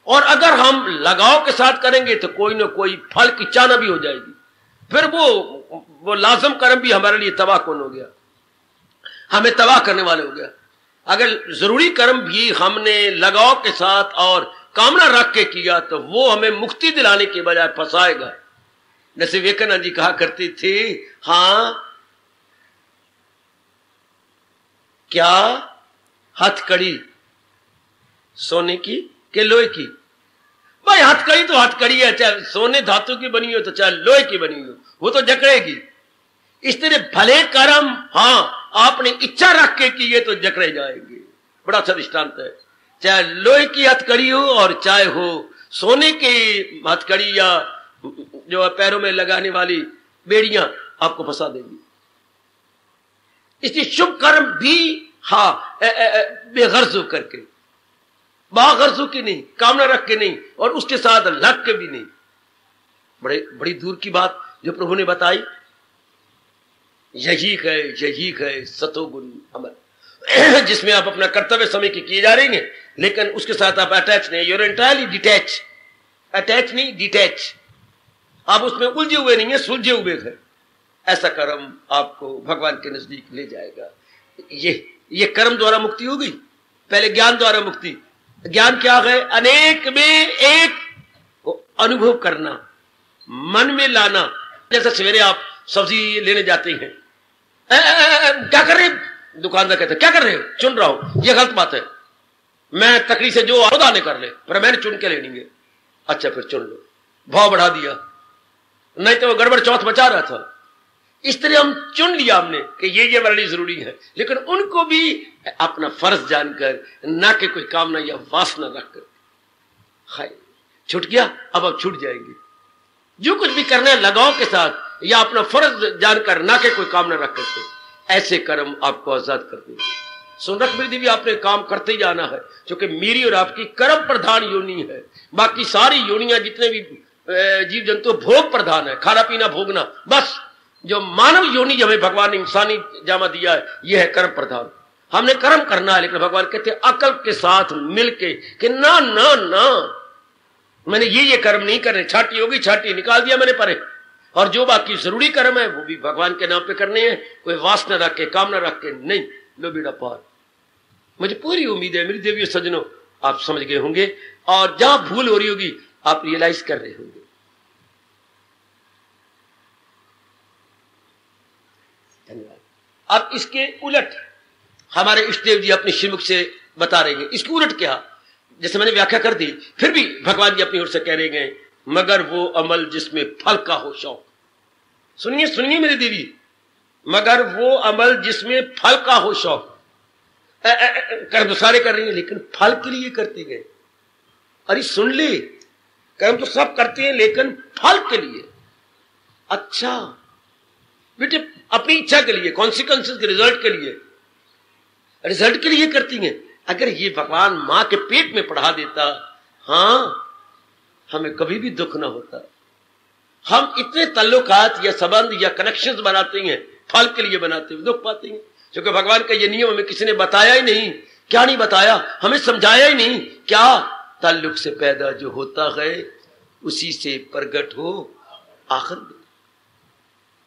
और अगर हम लगाव के साथ करेंगे तो कोई ना कोई फल की चाना भी हो जाएगी, फिर वो लाजम कर्म भी हमारे लिए तबाह कौन हो गया, हमें तबाह करने वाले हो गया। अगर जरूरी कर्म भी हमने लगाव के साथ और कामना रख के किया तो वो हमें मुक्ति दिलाने के बजाय फंसाएगा। जैसे विवेकानंद जी कहा करते थे, हां क्या हथकड़ी सोने की के लोहे की? भाई हथकड़ी तो हथकड़ी है, चाहे सोने धातु की बनी हो तो चाहे लोहे की बनी हो, वो तो जकड़ेगी। इस तरह भले कर्म हां आपने इच्छा रख के किए तो जकड़े जाएंगे। बड़ा अच्छा दृष्टांत है, चाहे लोहे की हथकड़ी हो और चाहे हो सोने की हथकड़ी या जो पैरों में लगाने वाली बेड़ियां, आपको फंसा देंगी। इसलिए शुभ कर्म भी हां बेगर्ज होकर के, बागर्जों की नहीं, कामना रख के नहीं, और उसके साथ लग के भी नहीं। बड़ी दूर की बात जो प्रभु ने बताई, यही है सतोगुण अमल, जिसमें आप अपना कर्तव्य समय के किए जा रहे हैं, लेकिन उसके साथ आप अटैच नहीं, यूर एंटायरली डिटैच, अटैच नहीं डिटैच, आप उसमें उलझे हुए नहीं है, सुलझे हुए हैं। ऐसा कर्म आपको भगवान के नजदीक ले जाएगा। ये कर्म द्वारा मुक्ति होगी। पहले ज्ञान द्वारा मुक्ति। ज्ञान क्या है? अनेक में एक को अनुभव करना, मन में लाना। जैसे सवेरे आप सब्जी लेने जाते हैं, क्या कर रहे हैं? दुकानदार कहते हैं क्या कर रहे हो? चुन रहा हूं। ये गलत बात है। मैं तकलीफ से जो आने कर ले, पर मैंने चुन के लेनी है। अच्छा फिर चुन लो, भाव बढ़ा दिया, नहीं तो वो गड़बड़ चौथ बचा रहा था। इस तरह हम चुन लिया हमने कि ये बड़ी जरूरी है, लेकिन उनको भी अपना फर्ज जानकर, ना कि कोई कामना या वासना रखकर। हाय छूट गया, अब आप छूट जाएंगे। जो कुछ भी करना है लगाव के साथ या अपना फर्ज जानकर, ना कि कोई कामना रख करके, ऐसे कर्म आपको आजाद कर देंगे। सुन रख मेरी देवी, आपने काम करते ही जाना है, क्योंकि मेरी और आपकी कर्म प्रधान योनि है। बाकी सारी योनियां जितने भी जीव जंतु भोग प्रधान है, खाना पीना भोगना। बस जो मानव योनि हमें भगवान ने इंसानी जामा दिया है, यह है कर्म प्रधान। हमने कर्म करना है, लेकिन भगवान कहते हैं अकल के साथ मिलके कि ना ना ना, मैंने ये कर्म नहीं करने। छाटी होगी, छाटी निकाल दिया मैंने परे, और जो बाकी जरूरी कर्म है वो भी भगवान के नाम पे करने हैं। कोई वासना रख के, कामना रख के नहीं। लो बेड़ा पार। मुझे पूरी उम्मीद है मेरी देवियों सज्जनों, आप समझ गए होंगे, और जहां भूल हो रही होगी आप रियलाइज कर रहे होंगे। धन्यवाद। अब इसके उलट हमारे इष्टदेव जी अपने श्रीमुख से बता रहे हैं। इसके उलट क्या? जैसे मैंने व्याख्या कर दी, फिर भी भगवान जी अपनी ओर से कह रहे हैं, मगर वो अमल जिसमें फल का हो शौक। सुनिए सुनिए मेरी देवी, मगर वो अमल जिसमें फल का हो शौक। कर्म तो सारे कर रही है, लेकिन फल के लिए करते गए। अरे सुन ले, कर्म तो सब करते हैं, लेकिन फल के लिए। अच्छा बेटे, अपनी इच्छा के लिए, कॉन्सिक्वेंसेस के, रिजल्ट के लिए, रिजल्ट के लिए करती हैं। अगर ये भगवान मां के पेट में पढ़ा देता, हां हमें कभी भी दुख ना होता। हम इतने ताल्लुकात या संबंध या कनेक्शंस बनाते हैं, फल के लिए बनाते हैं, दुख पाते हैं। क्योंकि भगवान का ये नियम हमें किसी ने बताया ही नहीं। क्या नहीं बताया? हमें समझाया ही नहीं। क्या? ताल्लुक से पैदा जो होता है उसी से प्रगट हो आखिर में।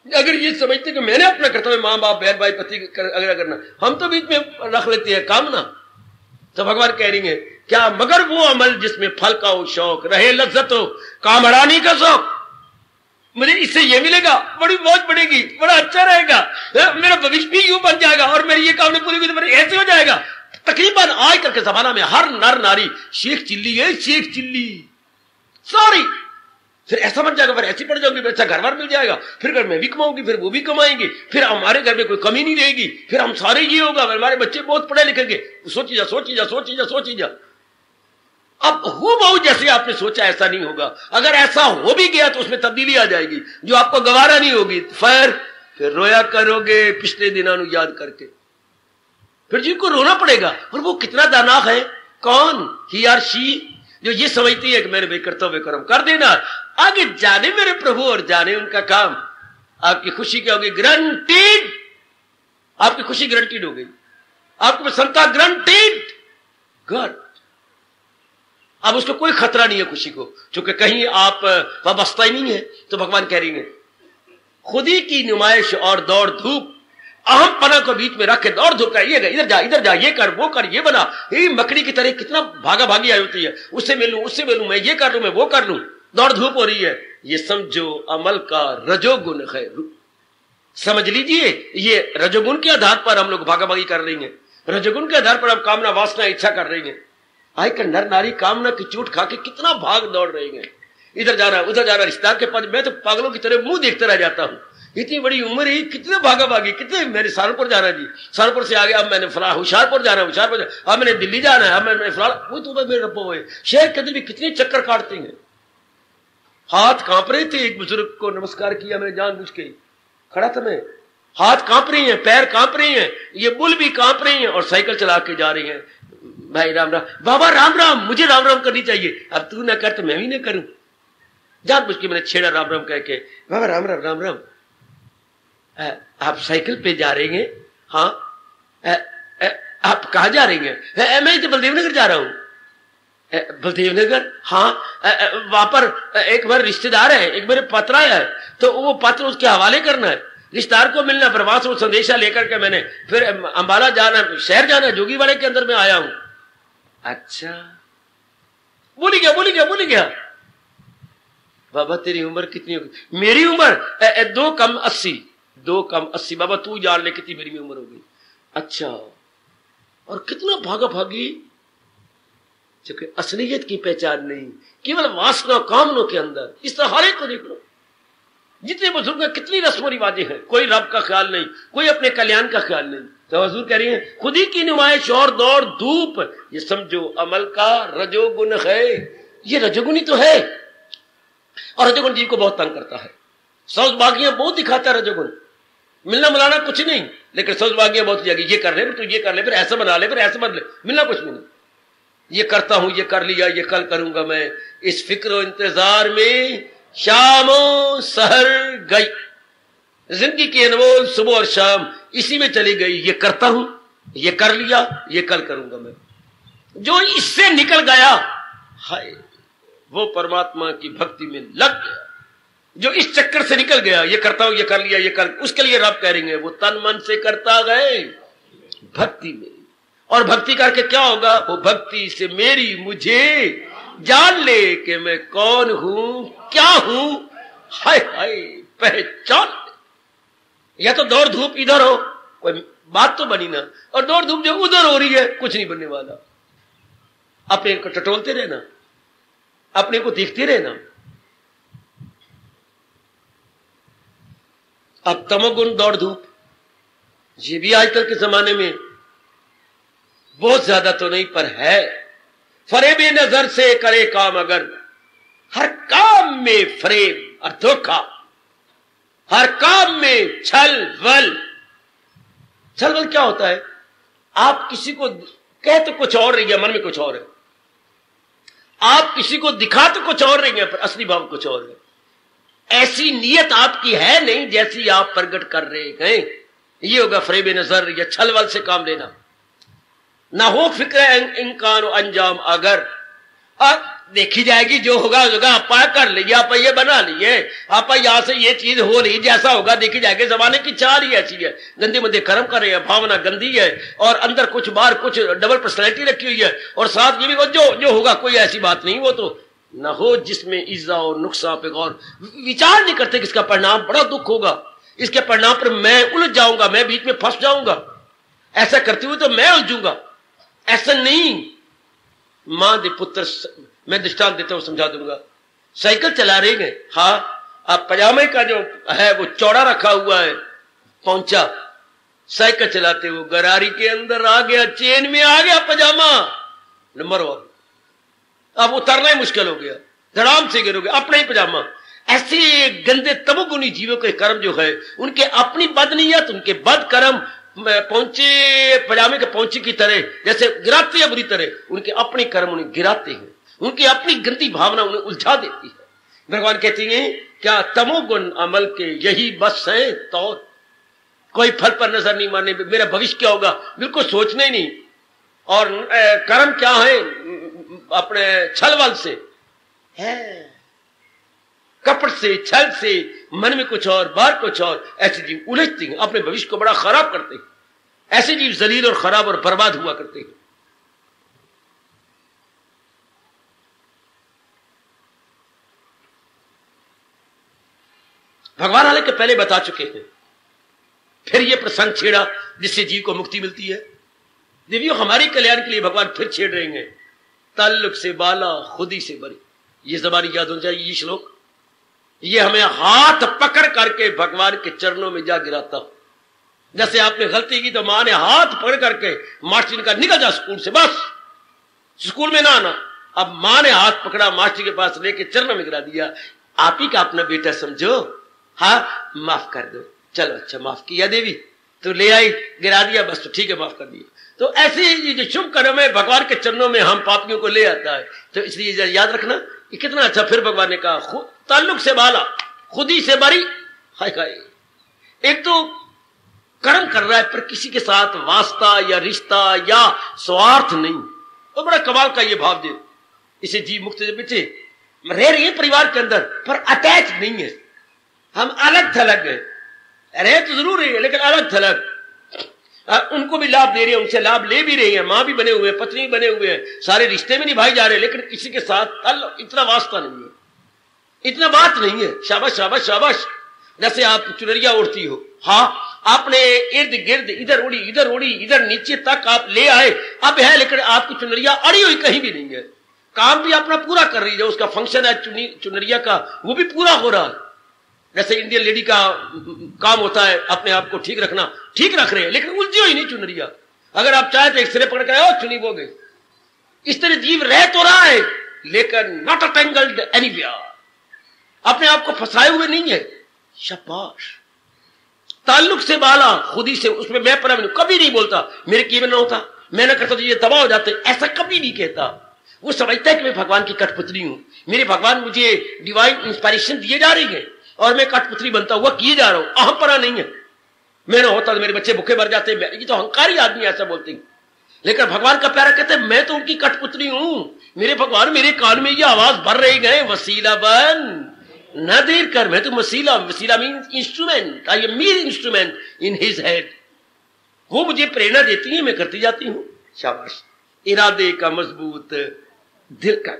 अगर ये समझते कि मैंने अपना कर्तव्य मां बाप बहन भाई पति अगर करना, हम तो बीच में रख लेते हैं कामना। तो भगवान कह रही है क्या? मगर वो अमल जिसमें फल का हो शौक, रहे लज्जत हो, काम अड़ानी का शौक। मुझे इससे ये मिलेगा, बड़ी मौज पड़ेगी, बड़ा अच्छा रहेगा, मेरा भविष्य भी यूं बन जाएगा, और मेरी ये कामना पूरी हुई तो मेरे ऐसे हो जाएगा। तकरीबन आज तक के जमाना में हर नर नारी शेख चिल्ली है, शेख चिल्ली सॉरी। फिर ऐसा बन जाएगा, फिर ऐसी पड़ जाऊंगी, फिर अच्छा घर बार मिल जाएगा, फिर घर मैं भी कमाऊंगी, फिर वो भी कमाएंगे, फिर हमारे घर में कोई कमी नहीं रहेगी, फिर हम सारे ये होगा, हमारे बच्चे बहुत पढ़े लिखेंगे। सोची जा सोची जा सोची जा सोची जा। अब हो बहु जैसे आपने सोचा ऐसा नहीं होगा। अगर ऐसा हो भी गया तो उसमें तब्दीली आ जाएगी जो आपको गवारा नहीं होगी। फिर रोया करोगे पिछले दिनों याद करके, फिर जिनको रोना पड़ेगा। और वो कितना दानाक है, कौन? ही और शी, जो ये समझती है कि मैंने भाई कर्तव्य कर्म कर देना, आगे जाने मेरे प्रभु और जाने उनका काम। आपकी खुशी क्या होगी? ग्रंटेड। आपकी खुशी ग्रंटेड हो गई, आपकी प्रसन्नता ग्रंटेड। गुड। अब उसको कोई खतरा नहीं है खुशी को, क्योंकि कहीं आप वाबस्ता ही नहीं है। तो भगवान कह रही है खुदी की नुमाइश और दौड़ धूप अहम पना को बीच में रख के दौड़ धूप कर, ये इधर जा, ये कर, वो कर, ये बना, ये मकड़ी की तरह कितना भागा भागी आई होती है, उससे मिलूं, मैं ये कर लूं, मैं वो कर लूं, दौड़ धूप हो रही है। ये समझो अमल का रजोगुण है। समझ लीजिए, ये रजोगुण के आधार पर हम लोग भागा भागी कर रही हैं, रजोगुण के आधार पर हम कामना वासना इच्छा कर रही हैं। आजकल नर नारी कामना की चोट खा के कितना भाग दौड़ रही हैं, इधर जा रहा उधर जा रहा, रिश्तेदार के पास। मैं तो पागलों की तरह मुंह देखते रह जाता हूं, इतनी बड़ी उम्र ही कितने भागा भागी, कितने। मैंने सहारनपुर जा रहा जी, सहारनपुर से आ गया, अब मैंने फला होशियारपुर जाना है, होशियारपुर, अब मैंने दिल्ली जाना है, अब मैंने फला, वो तो मेरे रब्बो हुए शहर के अंदर भी कितने चक्कर काटते हैं। हाथ कांप रहे थे, एक बुजुर्ग को नमस्कार किया मैंने जानबूझ के, खड़ा था मैं, हाथ कांप रही हैं, पैर कांप रही हैं, ये बुल भी कांप रही हैं और साइकिल चला के जा रही हैं। भाई राम राम, बाबा राम राम, मुझे राम राम करनी चाहिए, अब तू ना कर तो मैं भी ना करूं। जानबूझ के मैंने छेड़ा राम राम कह के, बाबा राम राम राम राम, आप साइकिल पे जा रही हैं? हाँ। आप कहाँ जा रही हैं? मैं तो बलदेव नगर जा रहा हूँ। बलदेव नगर? हाँ। वहां पर एक बार रिश्तेदार है, एक मेरे पत्र आया है, तो वो पत्र उसके हवाले करना है, रिश्तेदार को मिलना, प्रवास वो संदेशा लेकर के मैंने फिर अंबाला जाना, शहर जाना, जोगी वाले के अंदर में आया हूं। अच्छा, बोली गया। बाबा तेरी उम्र कितनी होगी? मेरी उम्र 2 कम 80। बाबा तू जान ले कितनी मेरी उम्र होगी। अच्छा, और कितना भागा भागी, क्योंकि असलियत की पहचान नहीं, केवल वासना कामनों के अंदर। इस तरह हर एक को देख लो, जितने बुजुर्ग हैं, कितनी रस्म रिवाजें हैं, कोई रब का ख्याल नहीं, कोई अपने कल्याण का ख्याल नहीं। तो हजूर कह रही है खुद ही की नुमाइश और दौड़ धूप, ये समझो अमल का रजोगुण है। ये रजोगुण ही तो है, और रजोगुण जीव को बहुत तंग करता है। सौजबागियां बहुत दिखाता है रजोगुण, मिलना मिलाना कुछ नहीं, लेकिन सौजबागियां बहुत जाएगी, ये कर ले फिर, ये कर ले फिर, ऐसा बना ले फिर, ऐसा बन ले, मिलना कुछ भी नहीं। ये करता हूं, ये कर लिया, ये कल करूंगा मैं, इस फिक्र इंतजार में शामो सहर गई, जिंदगी की अनमोल सुबह और शाम इसी में चली गई। ये करता हूं, ये कर लिया, ये कल करूंगा मैं। जो इससे निकल गया, हाय वो परमात्मा की भक्ति में लग गया। जो इस चक्कर से निकल गया, ये करता हूं, ये कर लिया, ये कर, उसके लिए रब कह रही है वो तन मन से करता गए भक्ति में। और भक्ति करके क्या होगा? वो भक्ति से मेरी मुझे जान ले कि मैं कौन हूं, क्या हूं, हाय हाय पहचान ले। या तो दौड़ धूप इधर हो, कोई बात तो बनी ना, और दौड़ धूप जो उधर हो रही है, कुछ नहीं बनने वाला। अपने को टटोलते रहना, अपने को देखते रहना। अब तमोगुण दौड़ धूप, ये भी आजकल के जमाने में बहुत ज्यादा तो नहीं पर है। फरेबी नजर से करे काम अगर, हर काम में फरेब और धोखा, हर काम में छल वल। छल वल क्या होता है? आप किसी को कह तो कुछ और रही है, मन में कुछ और है। आप किसी को दिखा तो कुछ और रही है, पर असली भाव कुछ और है। ऐसी नीयत आपकी है नहीं जैसी आप प्रकट कर रहे हैं। ये होगा फरेबे नजर या छल वल से काम लेना। ना हो फिक्र इनकान अंजाम अगर, अब देखी जाएगी, जो होगा होगा, आपा कर लिया, आप ये बना लिए, आप यहां से ये चीज हो रही, जैसा होगा देखी जाएगी। जमाने की चाल ही ऐसी है, गंदे मंदे कर्म कर रहे हैं, भावना गंदी है, और अंदर कुछ बाहर कुछ डबल पर्सनैलिटी रखी हुई है, और साथ ये भी जो होगा कोई ऐसी बात नहीं। वो तो ना हो जिसमें इज्जा और नुकसान पे गौर, विचार नहीं करते कि इसका परिणाम बड़ा दुख होगा, इसके परिणाम पर मैं उलझ जाऊंगा, मैं बीच में फंस जाऊंगा, ऐसा करते हुए तो मैं उलझूंगा। ऐसा नहीं। मां दे पुत्र, मैं दृष्टांत देता हूं, समझा दूंगा। साइकिल चला रहे हैं, हाँ, अब पजामे का जो है वो चौड़ा रखा हुआ है, पहुंचा साइकिल चलाते हुए गरारी के अंदर आ गया, चेन में आ गया पजामा, नंबर 1। अब उतरना ही मुश्किल हो गया, धड़ाम से गिरोगे, अपना ही पजामा। ऐसे गंदे तमोगुनी जीवों के कर्म जो है, उनके अपनी बदनीयत, उनके बद कर्म पहुंचे पजामे के पहुंचे की तरह जैसे गिराते हैं बुरी तरह, उनके अपने कर्म उन्हें गिराते हैं, उनकी अपनी गंदी भावना उन्हें उलझा देती है। भगवान कहती हैं क्या तमोगुण अमल के यही बस है, तो कोई फल पर नजर नहीं मारने, मेरा भविष्य क्या होगा बिल्कुल सोचना ही नहीं, और कर्म क्या है अपने छलवल से है। कपट से, छल से, मन में कुछ और बाहर कुछ और, ऐसे जीव उलझते हैं, अपने भविष्य को बड़ा खराब करते हैं। ऐसे जीव जलील और खराब और बर्बाद हुआ करते हैं। भगवान हालांकि पहले बता चुके हैं, फिर यह प्रसंग छेड़ा जिससे जीव को मुक्ति मिलती है। देवियों, हमारे कल्याण के लिए भगवान फिर छेड़ रहे हैं, ताल्लुक से बाला खुदी से बरी। ये जबानी याद हो जाएगी, ये श्लोक ये हमें हाथ पकड़ करके भगवान के चरणों में जा गिराता। जैसे आपने गलती की तो मां ने हाथ पकड़ करके मास्टर ने कहा निकल जा स्कूल से, बस स्कूल में ना आना। अब मां ने हाथ पकड़ा, मास्टर के पास लेके चरणों में गिरा दिया, आप ही का अपना बेटा समझो, हाँ माफ कर दो। चलो अच्छा माफ किया देवी, तो ले आई, गिरा दिया, बस तो ठीक है माफ कर दिया। तो ऐसे ये जो शुभ कर्म है भगवान के चरणों में हम पापियों को ले आता है। तो इसलिए याद रखना ये कितना अच्छा। फिर भगवान ने कहा ताल्लुक से बाला खुदी से बरी। हाय हाय, एक तो कर्म कर रहा है पर किसी के साथ वास्ता या रिश्ता या स्वार्थ नहीं, तो बड़ा कमाल का ये भाव दे। इसे जीव मुक्त बच्चे रह रहे हैं परिवार के अंदर पर अटैच नहीं है, हम अलग थलग है, रहे तो जरूर है लेकिन अलग थलग। उनको भी लाभ दे रहे हैं, उनसे लाभ ले भी रहे हैं, मां भी बने हुए हैं, पत्नी भी बने हुए हैं, सारे रिश्ते में निभाई जा रहे हैं, लेकिन किसी के साथ इतना वास्ता नहीं है, इतना बात नहीं है। शाबाश शाबाश शाबाश। जैसे आप चुनरिया उड़ती हो, हाँ आपने इर्द गिर्द इधर उड़ी इधर नीचे तक आप ले आए, अब है, लेकिन आपकी चुनरिया अड़ी हुई कहीं भी नहीं है, काम भी अपना पूरा कर रही है, उसका फंक्शन है चुनरिया का वो भी पूरा हो रहा है। जैसे इंडियन लेडी का काम होता है अपने आप को ठीक रखना, ठीक रख रहे हैं, लेकिन उलझी हुई नहीं चुनरिया। अगर आप चाहे तो एक सिरे पकड़ कर चुनी बोगे। इस तरह जीव रह तो रहा है लेकिन नॉट अटेंगल्ड एनीवेयर, अपने आप को फंसाए हुए नहीं है। शाबाश। ताल्लुक से बाला खुदी से, उसमें मैं पर कभी नहीं बोलता मेरे किए में ना होता, मैं ना करता तो ये तबाह हो जाते, ऐसा कभी नहीं कहता। वो समझता है कि मैं भगवान की कठपुतली हूं, मेरे भगवान मुझे डिवाइन इंस्पिरेशन दिए जा रही है और मैं कठपुतली बनता हुआ किए जा रहा हूं। अहम परा नहीं है, मैं ना होता तो मेरे बच्चे भूखे मर जाते। ये तो अहंकारी आदमी ऐसा बोलते हैं, लेकिन भगवान का प्यारा कहते हैं मैं तो उनकी कठपुतली हूं। मेरे भगवान मेरे कान में ये आवाज भर रहे गए, वसीला बन न देर कर। मैं तो वसीला mean instrument, I am mean instrument in his head. वो मुझे प्रेरणा देती है, मैं करती जाती हूं। शाबाश। इरादे का मजबूत, दिल का,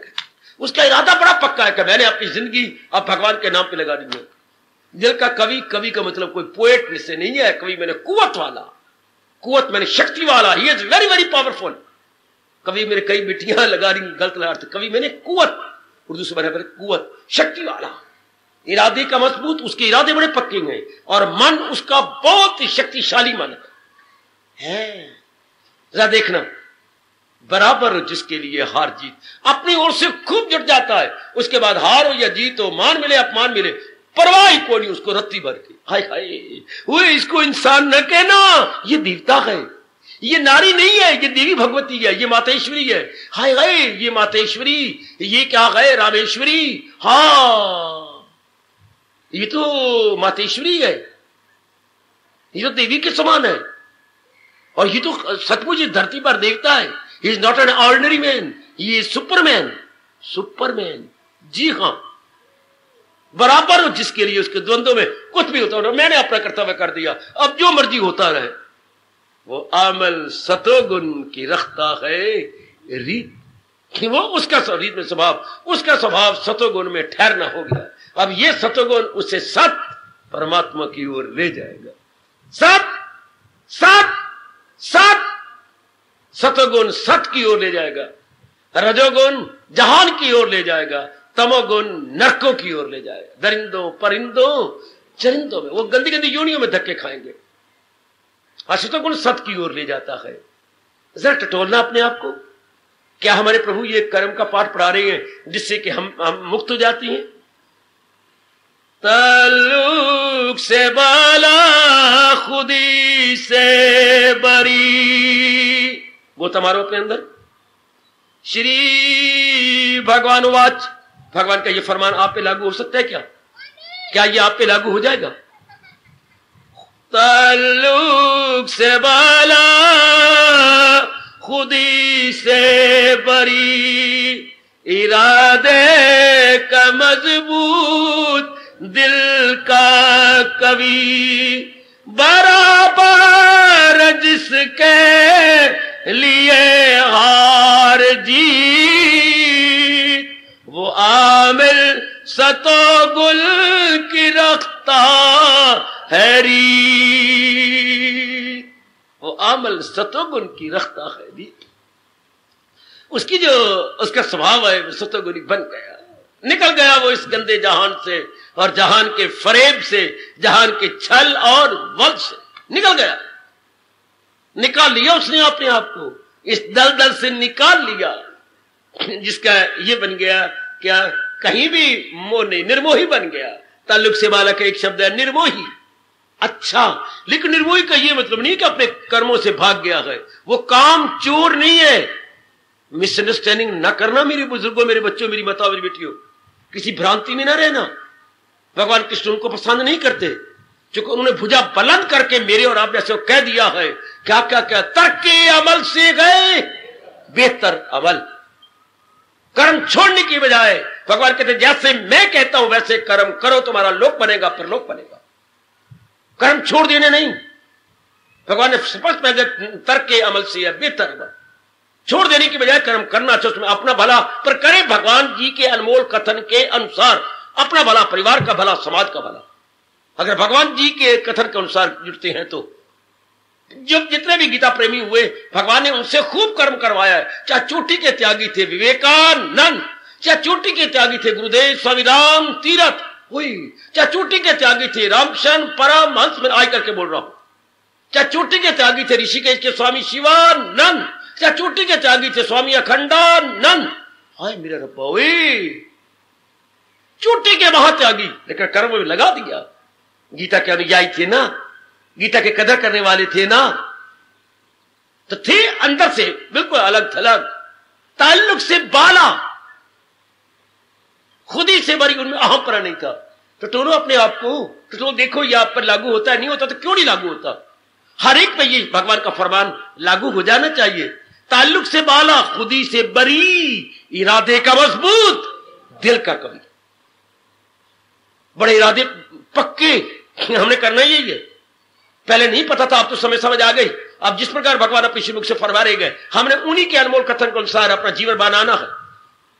उसका इरादा बड़ा पक्का है कि मैंने अपनी जिंदगी अब भगवान के नाम पे लगा दी है। दिल का कवि, कवि का मतलब कोई पोएट से नहीं है, कवि मैंने कुवत वाला, कुवत मैंने शक्ति वाला, he is very very powerful. कवि मेरे कई बिटियां लगा रही गलत अर्थ, कवि मैंने कुवत, उर्दू से बने कुवत, शक्ति वाला। इरादे का मजबूत, उसके इरादे बड़े पक्के हैं, और मन उसका बहुत ही शक्तिशाली मन है। जरा देखना, बराबर जिसके लिए हार जीत अपनी ओर से खूब जुट जाता है, उसके बाद हार हो या जीत हो, मान मिले अपमान मिले, परवाह ही कोई नहीं उसको रत्ती भर के। हाय हाय, वो इसको इंसान न कहना, ये देवता है, ये नारी नहीं है, ये देवी भगवती है, ये मातेश्वरी है। हाय हाय, ये मातेश्वरी, ये क्या है रामेश्वरी, हाँ ये तो मातेश्वरी है, ये तो देवी के समान है, और ये तो सचमुच धरती पर देवता है। He is not an ordinary man, he is superman, superman. जी हाँ, बराबर हो जिसके लिए, उसके द्वंद्व में कुछ भी होता हो, मैंने अपना कर्तव्य कर दिया, अब जो मर्जी होता रहे। वो अमल सतोगुण की रखता है रीत, वो उसका रीत में स्वभाव, उसका स्वभाव सतोगुण में ठहरना हो गया। अब ये सतोगुण उसे सत परमात्मा की ओर ले जाएगा। सत सत सत, सतोगुण सत की ओर ले जाएगा, रजोगुण जहान की ओर ले जाएगा, तमोगुण नरकों की ओर ले जाएगा, दरिंदों परिंदों चरिंदों में, वो गंदी गंदी योनियों में धक्के खाएंगे। सतोगुण सत की ओर ले जाता है। जरा टटोलना अपने आप को, क्या हमारे प्रभु ये कर्म का पाठ पढ़ा रहे हैं जिससे कि हम मुक्त हो जाती हैं। ताल्लुक से बाला खुदी से बरी, वो तमारो अपने अंदर। श्री भगवान वाच, भगवान का ये फरमान आप पे लागू हो सकता है क्या? क्या ये आप पे लागू हो जाएगा? ताल्लुक से बाला खुदी से बरी, इरादे का मजबूत दिल का कवि, बराबर जिसके लिए हार जीत, वो आमिल सतो गुल की रखता है रीत, वो आमिल सतो गुल की रखता है रीत। उसकी जो उसका स्वभाव है वो सतोगुनी बन गया, निकल गया वो इस गंदे जहान से और जहान के फरेब से, जहान के छल और वल से निकल गया, निकाल लिया उसने अपने आप को, इस दलदल से निकाल लिया, जिसका ये बन गया क्या, कहीं भी मोह नहीं, निर्मोही बन गया। ताल्लुक से वाला का एक शब्द है निर्मोही। अच्छा, लेकिन निर्मोही का ये मतलब नहीं कि अपने कर्मों से भाग गया है, वो काम चोर नहीं है। मिसअंडरस्टैंडिंग ना करना मेरे बुजुर्गों, मेरे बच्चों, मेरी माताओं, मेरी बेटियों, किसी भ्रांति में ना रहना। भगवान कृष्ण उनको पसंद नहीं करते, क्योंकि उन्होंने भुजा बुलंद करके मेरे और आप जैसे कह दिया है क्या क्या क्या, तर्के अमल से गए बेहतर अमल। कर्म छोड़ने की बजाय भगवान कहते जैसे मैं कहता हूं वैसे कर्म करो, तुम्हारा लोक बनेगा, परलोक बनेगा। कर्म छोड़ देने नहीं, भगवान ने स्पष्ट कहा तर्के अमल से बेहतर अमल, छोड़ देने की बजाय कर्म करना चाहिए, उसमें अपना भला पर करे भगवान जी के अनमोल कथन के अनुसार, अपना भला, परिवार का भला, समाज का भला। अगर भगवान जी के कथन के अनुसार जुड़ते हैं तो जब जितने भी गीता प्रेमी हुए भगवान ने उनसे खूब कर्म करवाया है। चाहे चोटी के त्यागी थे विवेकानंद, चाहे चोटी के त्यागी थे गुरुदेव स्वामी राम तीरथ हुई, चाहे चोटी के त्यागी थे रामचंद्र परमहंस, मैं आई करके बोल रहा हूं, चाहे चोटी के त्यागी थे ऋषिकेश के स्वामी शिवानंद, चाहे चोटी के त्यागी थे स्वामी अखंडानंद। हाय मेरा रब्बा, चोटी के महात्यागी, लेकिन कर्म में लगा दिया। गीता के अनुयायी थे ना, गीता के कदर करने वाले थे ना, तो थे अंदर से बिल्कुल अलग थलग, ताल्लुक से बाला, खुद ही से बड़ी, उनमें अहम पर नहीं था। तो टोलो अपने आप को, तो टोलो देखो ये आप पर लागू होता है, नहीं होता तो क्यों नहीं लागू होता। हर एक पे ये भगवान का फरमान लागू हो जाना चाहिए। ताल्लुक से बाला, खुदी से बरी, इरादे का मजबूत, दिल का कवि। बड़े इरादे पक्के हमने करना यही है। पहले नहीं पता था, अब तो समझ आ गई। अब जिस प्रकार भगवान अपने श्रीमुख से फरमा रहे गए, हमने उन्हीं के अनमोल कथन के अनुसार अपना जीवन बनाना है।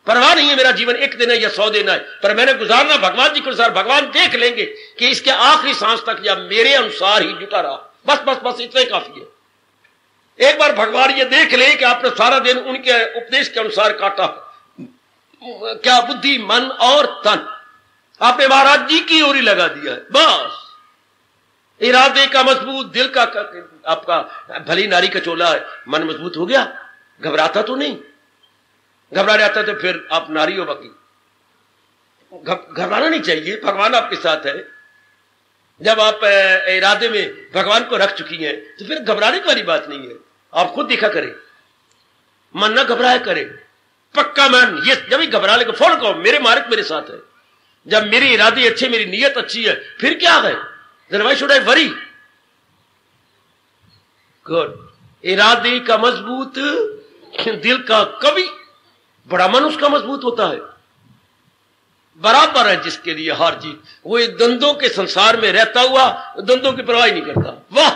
परवाह नहीं है मेरा जीवन 1 दिन है या 100 दिन है, पर मैंने गुजारना भगवान जी के अनुसार। भगवान देख लेंगे कि इसके आखिरी सांस तक या मेरे अनुसार ही जुटा रहा, बस बस बस इतना ही काफी है। एक बार भगवान ये देख ले कि आपने सारा दिन उनके उपदेश के अनुसार काटा, क्या बुद्धि, मन और तन आपने महाराज जी की ओर ही लगा दिया है, बस। इरादे का मजबूत, दिल का आपका भली नारी का चोला है, मन मजबूत हो गया, घबराता तो नहीं। घबरा जाता तो फिर आप नारी हो, बाकी घबराना नहीं चाहिए, भगवान आपके साथ है। जब आप इरादे में भगवान को रख चुकी हैं तो फिर घबराने की वाली बात नहीं है। आप खुद देखा करें, मन ना घबराया करे, पक्का मन। ये जब ही घबरा लेगा फौरन कहो मेरे मार्ग मेरे साथ है। जब मेरी इरादे अच्छे, मेरी नीयत अच्छी है, फिर क्या है, then why should I worry? Good. इरादे का मजबूत, दिल का कवि, बड़ा मन उसका मजबूत होता है। बराबर है जिसके लिए हार जीत, वो एक द्वंद्वों के संसार में रहता हुआ द्वंद्वों की परवाह नहीं करता। वाह,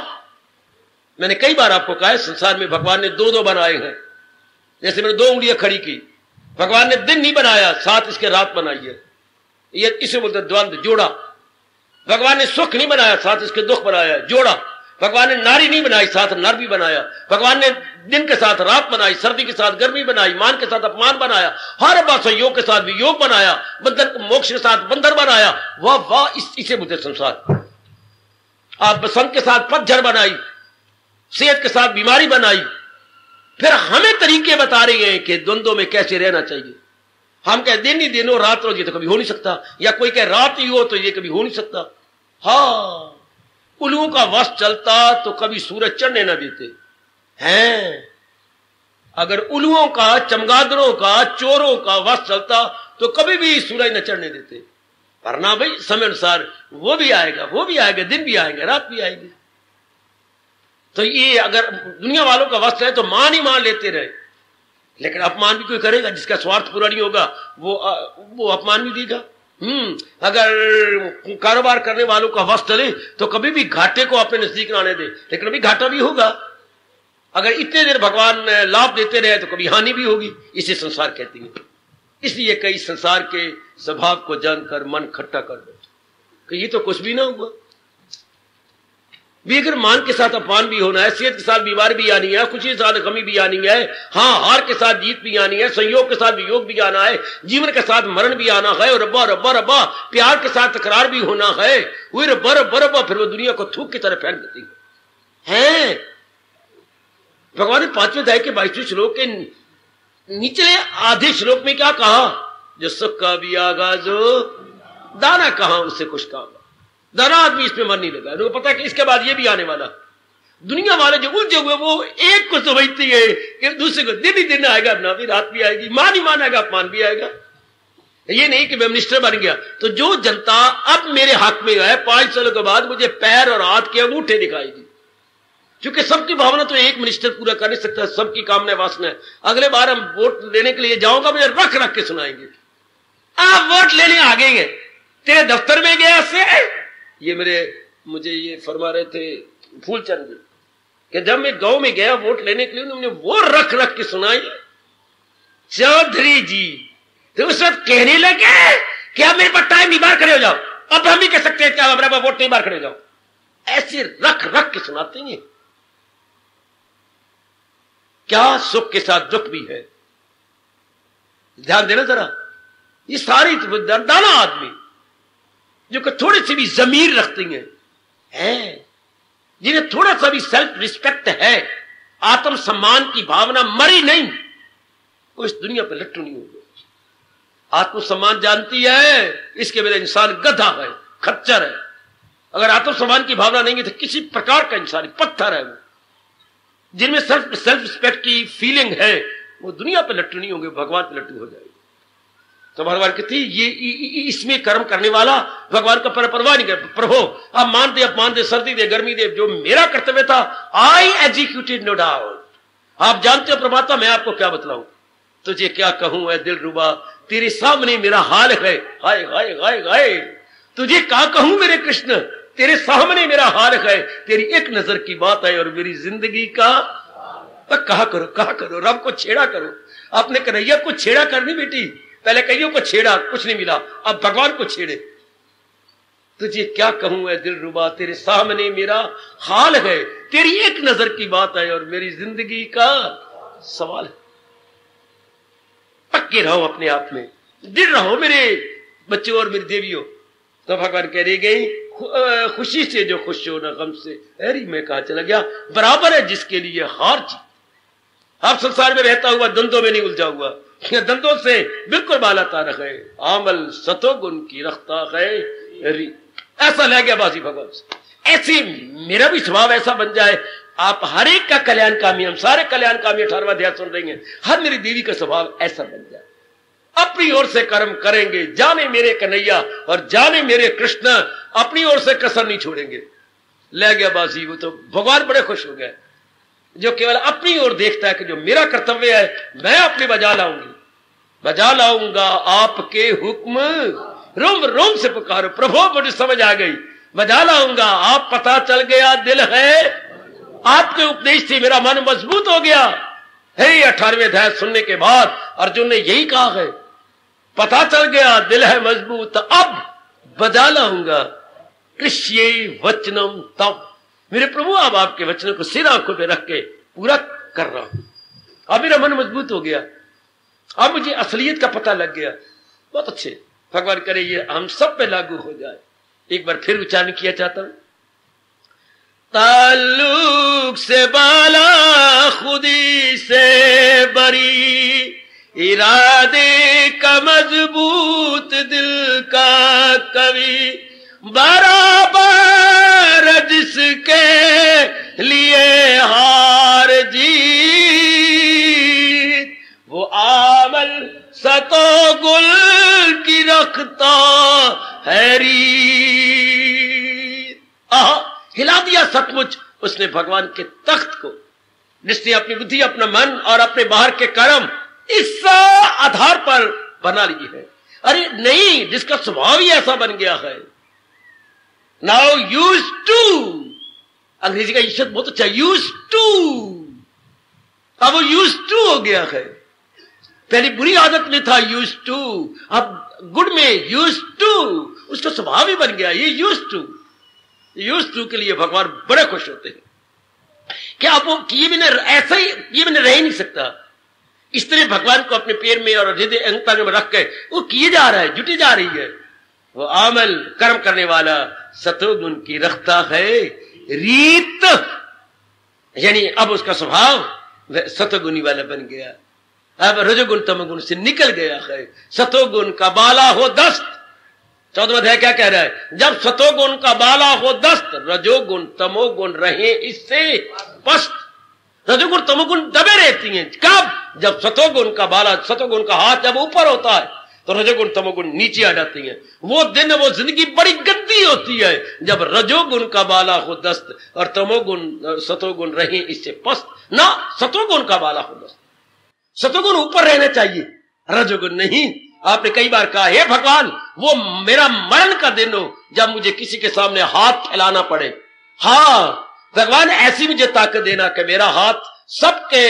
मैंने कई बार आपको कहा है संसार में भगवान ने 2-2 बनाए हैं। जैसे मैंने 2 उंगलियां खड़ी की, भगवान ने दिन नहीं बनाया, साथ इसके रात बनाई है, ये इसे बोलते द्वंद्व, जोड़ा। भगवान ने सुख नहीं बनाया, साथ इसके दुख बनाया, जोड़ा। भगवान ने नारी नहीं बनाई, साथ नर भी बनाया। भगवान ने दिन के साथ रात बनाई, सर्दी के साथ गर्मी बनाई, मान के साथ अपमान बनाया, हर बात संयोग के साथ वियोग बनाया, बंधन मोक्ष के साथ बंधन बनाया। वाह वाह, इसे बोलते संसार। आप बसंत के साथ पतझड़ बनाई, सेहत के साथ बीमारी बनाई, फिर हमें तरीके बता रहे हैं कि द्वंद्वों में कैसे रहना चाहिए। हम कह दिन ही दिन हो, रात हो, ये तो कभी हो नहीं सकता, या कोई कह रात ही हो तो ये कभी हो नहीं सकता। हाँ, उल्लुओं का वश चलता तो कभी सूरज चढ़ने न देते हैं। अगर उल्लुओं का, चमगादड़ों का, चोरों का वश चलता तो कभी भी सूरज न चढ़ने देते। पर ना भाई, समय अनुसार वो भी आएगा, वो भी आएगा, दिन भी आएंगे, रात भी आएगी। तो ये अगर दुनिया वालों का वश है तो मान ही मान लेते रहे। लेकिन अपमान भी कोई करेगा जिसका स्वार्थ पूरा नहीं होगा, वो अपमान भी देगा। अगर कारोबार करने वालों का वश चले तो कभी भी घाटे को अपने नजदीक आने दे, लेकिन अभी घाटा भी होगा। अगर इतने देर भगवान लाभ देते रहे तो कभी हानि भी होगी। इसे संसार कहती है। इसलिए कई संसार के स्वभाव को जानकर मन खट्टा कर दो कि ये तो कुछ भी ना हुआ। भी अगर मान के साथ अपमान भी होना है, सेहत के साथ बीमारी भी आनी है, खुशी के साथ गमी भी आनी है, हाँ हार के साथ जीत भी आनी है, संयोग के साथ वियोग भी आना है, जीवन के साथ मरण भी आना है, और रब्बा रब्बा रब्बा प्यार के साथ तकरार भी होना है, वो रब्बा रब्बा रब्बा फिर वो दुनिया को थूक की तरह फेंक देती है। भगवान ने 5वें अध्याय के 22वें श्लोक के निचले आधे श्लोक में क्या कहा? जो सुख का भी आगाज हो, दाना कहां उससे कुछ काम। दाना आदमी इसमें मन नहीं लगा, उनको पता है कि इसके बाद ये भी आने वाला। दुनिया वाले जो उलझे हुए वो एक को समझती है कि दूसरे को दिन ही दिन आएगा, अपना भी रात भी आएगी, मान ही मान आएगा, अपमान भी आएगा। ये नहीं कि मैं मिनिस्टर बन गया तो जो जनता अब मेरे हक में है 5 सालों के बाद मुझे पैर और हाथ के अंगूठे दिखाएगी। क्योंकि सबकी भावना तो एक मिनिस्टर पूरा कर नहीं सकता, सबकी कामना वासना है। अगले बार हम वोट लेने के लिए जाऊंगा, मुझे रख रख के सुनाएंगे, आप वोट लेने आ गए तेरे दफ्तर में गया से। ये मुझे ये फरमा रहे थे फूलचंद जी कि जब मैं गांव में गया वोट लेने के लिए, उन्होंने वो रख रख के सुनाई। चौधरी जी तो उस वक्त कहने लगे कि अब मेरे पास टाइम नहीं, बाहर खड़े हो जाओ। अब हम भी कह सकते हैं क्या बराबर वोट नहीं, बाहर खड़े हो जाओ। ऐसे रख रख के सुनाते हैं। क्या सुख के साथ दुख भी है, ध्यान देना जरा। ये सारी दाना आदमी जो कि थोड़ी सी भी जमीर रखती हैं, जिन्हें थोड़ा सा भी सेल्फ रिस्पेक्ट है, आत्म सम्मान की भावना मरी नहीं, वो इस दुनिया पर लट्टू नहीं होगा। आत्म सम्मान जानती है, इसके मेरे इंसान गधा है, खच्चर है। अगर आत्म सम्मान की भावना नहीं है तो किसी प्रकार का इंसान पत्थर है। वो जिनमें सेल्फ रिस्पेक्ट की फीलिंग है वो दुनिया पर लट्टू नहीं होंगे, भगवान पर लट्टू हो जाएगी। तो भगवान कहती ये इसमें कर्म करने वाला भगवान का परवाह नहीं कर। प्रभु आप मान दे अपमान दे, सर्दी दे गर्मी दे, जो मेरा कर्तव्य था आई एग्जीक्यूटेड नो डाउट। आप जानते हो परमात्मा, मैं आपको क्या बतलाऊं, तुझे क्या कहूं है दिल रुबा, तेरे सामने मेरा हाल है, हाय हाय हाय हाय। तुझे क्या कहूं मेरे कृष्ण, तेरे सामने मेरा हाल है, तेरी एक नजर की बात है और मेरी जिंदगी का कहा करो, रब को छेड़ा करो। आपने कन्हैया को छेड़ा करनी बेटी, पहले कईयों को छेड़ा, कुछ नहीं मिला, अब भगवान को छेड़े। तुझे क्या कहूं है दिल रुबा, तेरे सामने मेरा हाल है, तेरी एक नजर की बात है और मेरी जिंदगी का सवाल है। पक्के रहो अपने आप में, दिल रहो मेरे बच्चों और मेरी देवियों। तो भगवान कह रही गई खुशी से जो खुश हो ना गम से। अरे मैं कहा चला गया, बराबर है जिसके लिए हार जीत। आप संसार में रहता हुआ द्वंद्वों में नहीं उलझा हुआ, द्वंद्वों से बिल्कुल बाला तारक है, आमल सतोगुण की रखता है। ऐसा ले गया बाजी भगवान से। ऐसे मेरा भी स्वभाव ऐसा बन जाए, आप हर एक का कल्याण कामी, हम सारे कल्याण कामी 18वां अध्याय सुन रहे हैं, हर मेरी देवी का स्वभाव ऐसा बन जाए। अपनी ओर से कर्म करेंगे, जाने मेरे कन्हैया और जाने मेरे कृष्ण, अपनी ओर से कसर नहीं छोड़ेंगे। ले गया बाजी। वो तो भगवान बड़े खुश हो गए जो केवल अपनी ओर देखता है कि जो मेरा कर्तव्य है मैं अपने बजा लाऊंगा आपके हुक्म, रोम रोम से पुकारो प्रभु, मुझे समझ आ गई, बजा लाऊंगा। आप पता चल गया दिल है, आपके उपदेश से मेरा मन मजबूत हो गया। हे 18वें अध्याय सुनने के बाद अर्जुन ने यही कहा है, पता चल गया दिल है मजबूत, अब बजा लाऊंगा। कृष्य वचनम तब, मेरे प्रभु अब आपके वचनों को सिर आंखों पे रख के पूरा कर रहा हूं। अब मेरा मन मजबूत हो गया, अब मुझे असलियत का पता लग गया। बहुत अच्छे, भगवान करे ये हम सब पे लागू हो जाए। एक बार फिर उच्चारण किया चाहता हूं। ताल्लुक से बाला खुदी से बरी, इरादे का मजबूत दिल का कवि, बराबर जिसके लिए हार जीत, वो आमल सतो गुल की रखता है रीत। हिला दिया सचमुच उसने भगवान के तख्त को, जिसने अपनी बुद्धि, अपना मन और अपने बाहर के कर्म इस आधार पर बना ली है। अरे नहीं, जिसका स्वभाव ही ऐसा बन गया है। नाउ यूज टू, अंग्रेजी का शब्द बहुत अच्छा, यूज टू। अब वो यूज टू हो गया है। पहले बुरी आदत में था यूज टू, अब गुड में यूज टू, उसका स्वभाव ही बन गया ये यूज टू। यूज टू के लिए भगवान बड़े खुश होते हैं कि आप वो किए बिना ऐसा ही किए बिना रह ही नहीं सकता। इस तरह भगवान को अपने पैर में और हृदय अंतर में रख के वो किए जा रहा है, जुटी जा रही है। वो आमल कर्म करने वाला सतोगुण की रखता है रीत, यानी अब उसका स्वभाव सतोगुणी वाला बन गया। अब रजोगुण तमोगुण से निकल गया है। सतोगुण का बाला हो दस्त, 14वां अध्याय क्या कह रहा है? जब सतोगुण का बाला हो दस्त, रजोगुण तमोगुण रहे इससे पस्त। रजोगुण तमोगुण दबे रहती हैं। कब? जब सतोगुण का बाला, सतोगुण का हाथ जब ऊपर होता है तो रजोगुण तमोगुण नीचे आ जाती हैं। वो दिन, वो जिंदगी बड़ी गंदी होती है जब रजोगुण का बाला हो दस्त और तमोगुण सतोगुण रहे इससे पस्त। ना, सतोगुण का बाला हो दस्त, सतोगुण ऊपर रहना चाहिए, रजोगुण नहीं। आपने कई बार कहा, हे भगवान, वो मेरा मरण का दिन हो जब मुझे किसी के सामने हाथ फैलाना पड़े। हाँ भगवान, ऐसी मुझे ताकत देना कि मेरा हाथ सबके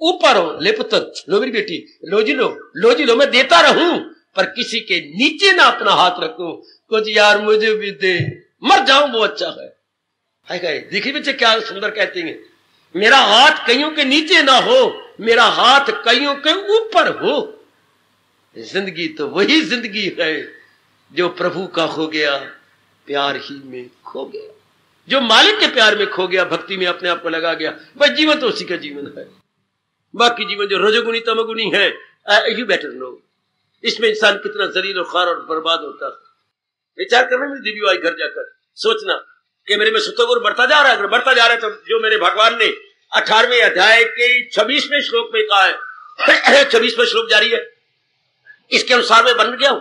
ऊपर हो। ले पुत्र, लो मेरी बेटी, लो जी लो, लो जी लो, मैं देता रहूं पर किसी के नीचे ना अपना हाथ रखूं। कुछ यार मुझे भी दे, मर जाऊं वो अच्छा है। देखिए बच्चे क्या सुंदर कहते हैं, मेरा हाथ कईयों के नीचे ना हो, मेरा हाथ कईयों के ऊपर हो। जिंदगी तो वही जिंदगी है जो प्रभु का हो गया, प्यार ही में खो गया, जो मालिक के प्यार में खो गया, भक्ति में अपने आप को लगा गया। बस जीवन तो उसी का जीवन है। बाकी जीवन जो रजोगुणी तमोगुणी है, यू बेटर नो, इसमें इंसान कितना जलील और खार और बर्बाद होता है। विचार करना मेरी देवी आई घर जाकर, सोचना कि मेरे में सतोगुण बढ़ता जा रहा है। अगर बढ़ता जा रहा है तो जो मेरे भगवान ने 18वें अध्याय के 26वें श्लोक में कहा है, 26वां श्लोक जारी है, इसके अनुसार मैं बन गया हूं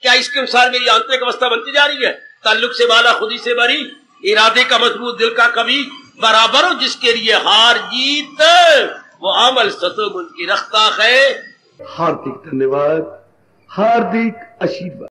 क्या? इसके अनुसार मेरी आंतरिक अवस्था बनती जा रही है? ताल्लुक से बाला खुदी से बरी, इरादे का मजबूत दिल का कभी बराबर हो, जिसके लिए हार जीत वो अमल सतोगुण की रखता है। हार्दिक धन्यवाद, हार्दिक आशीर्वाद।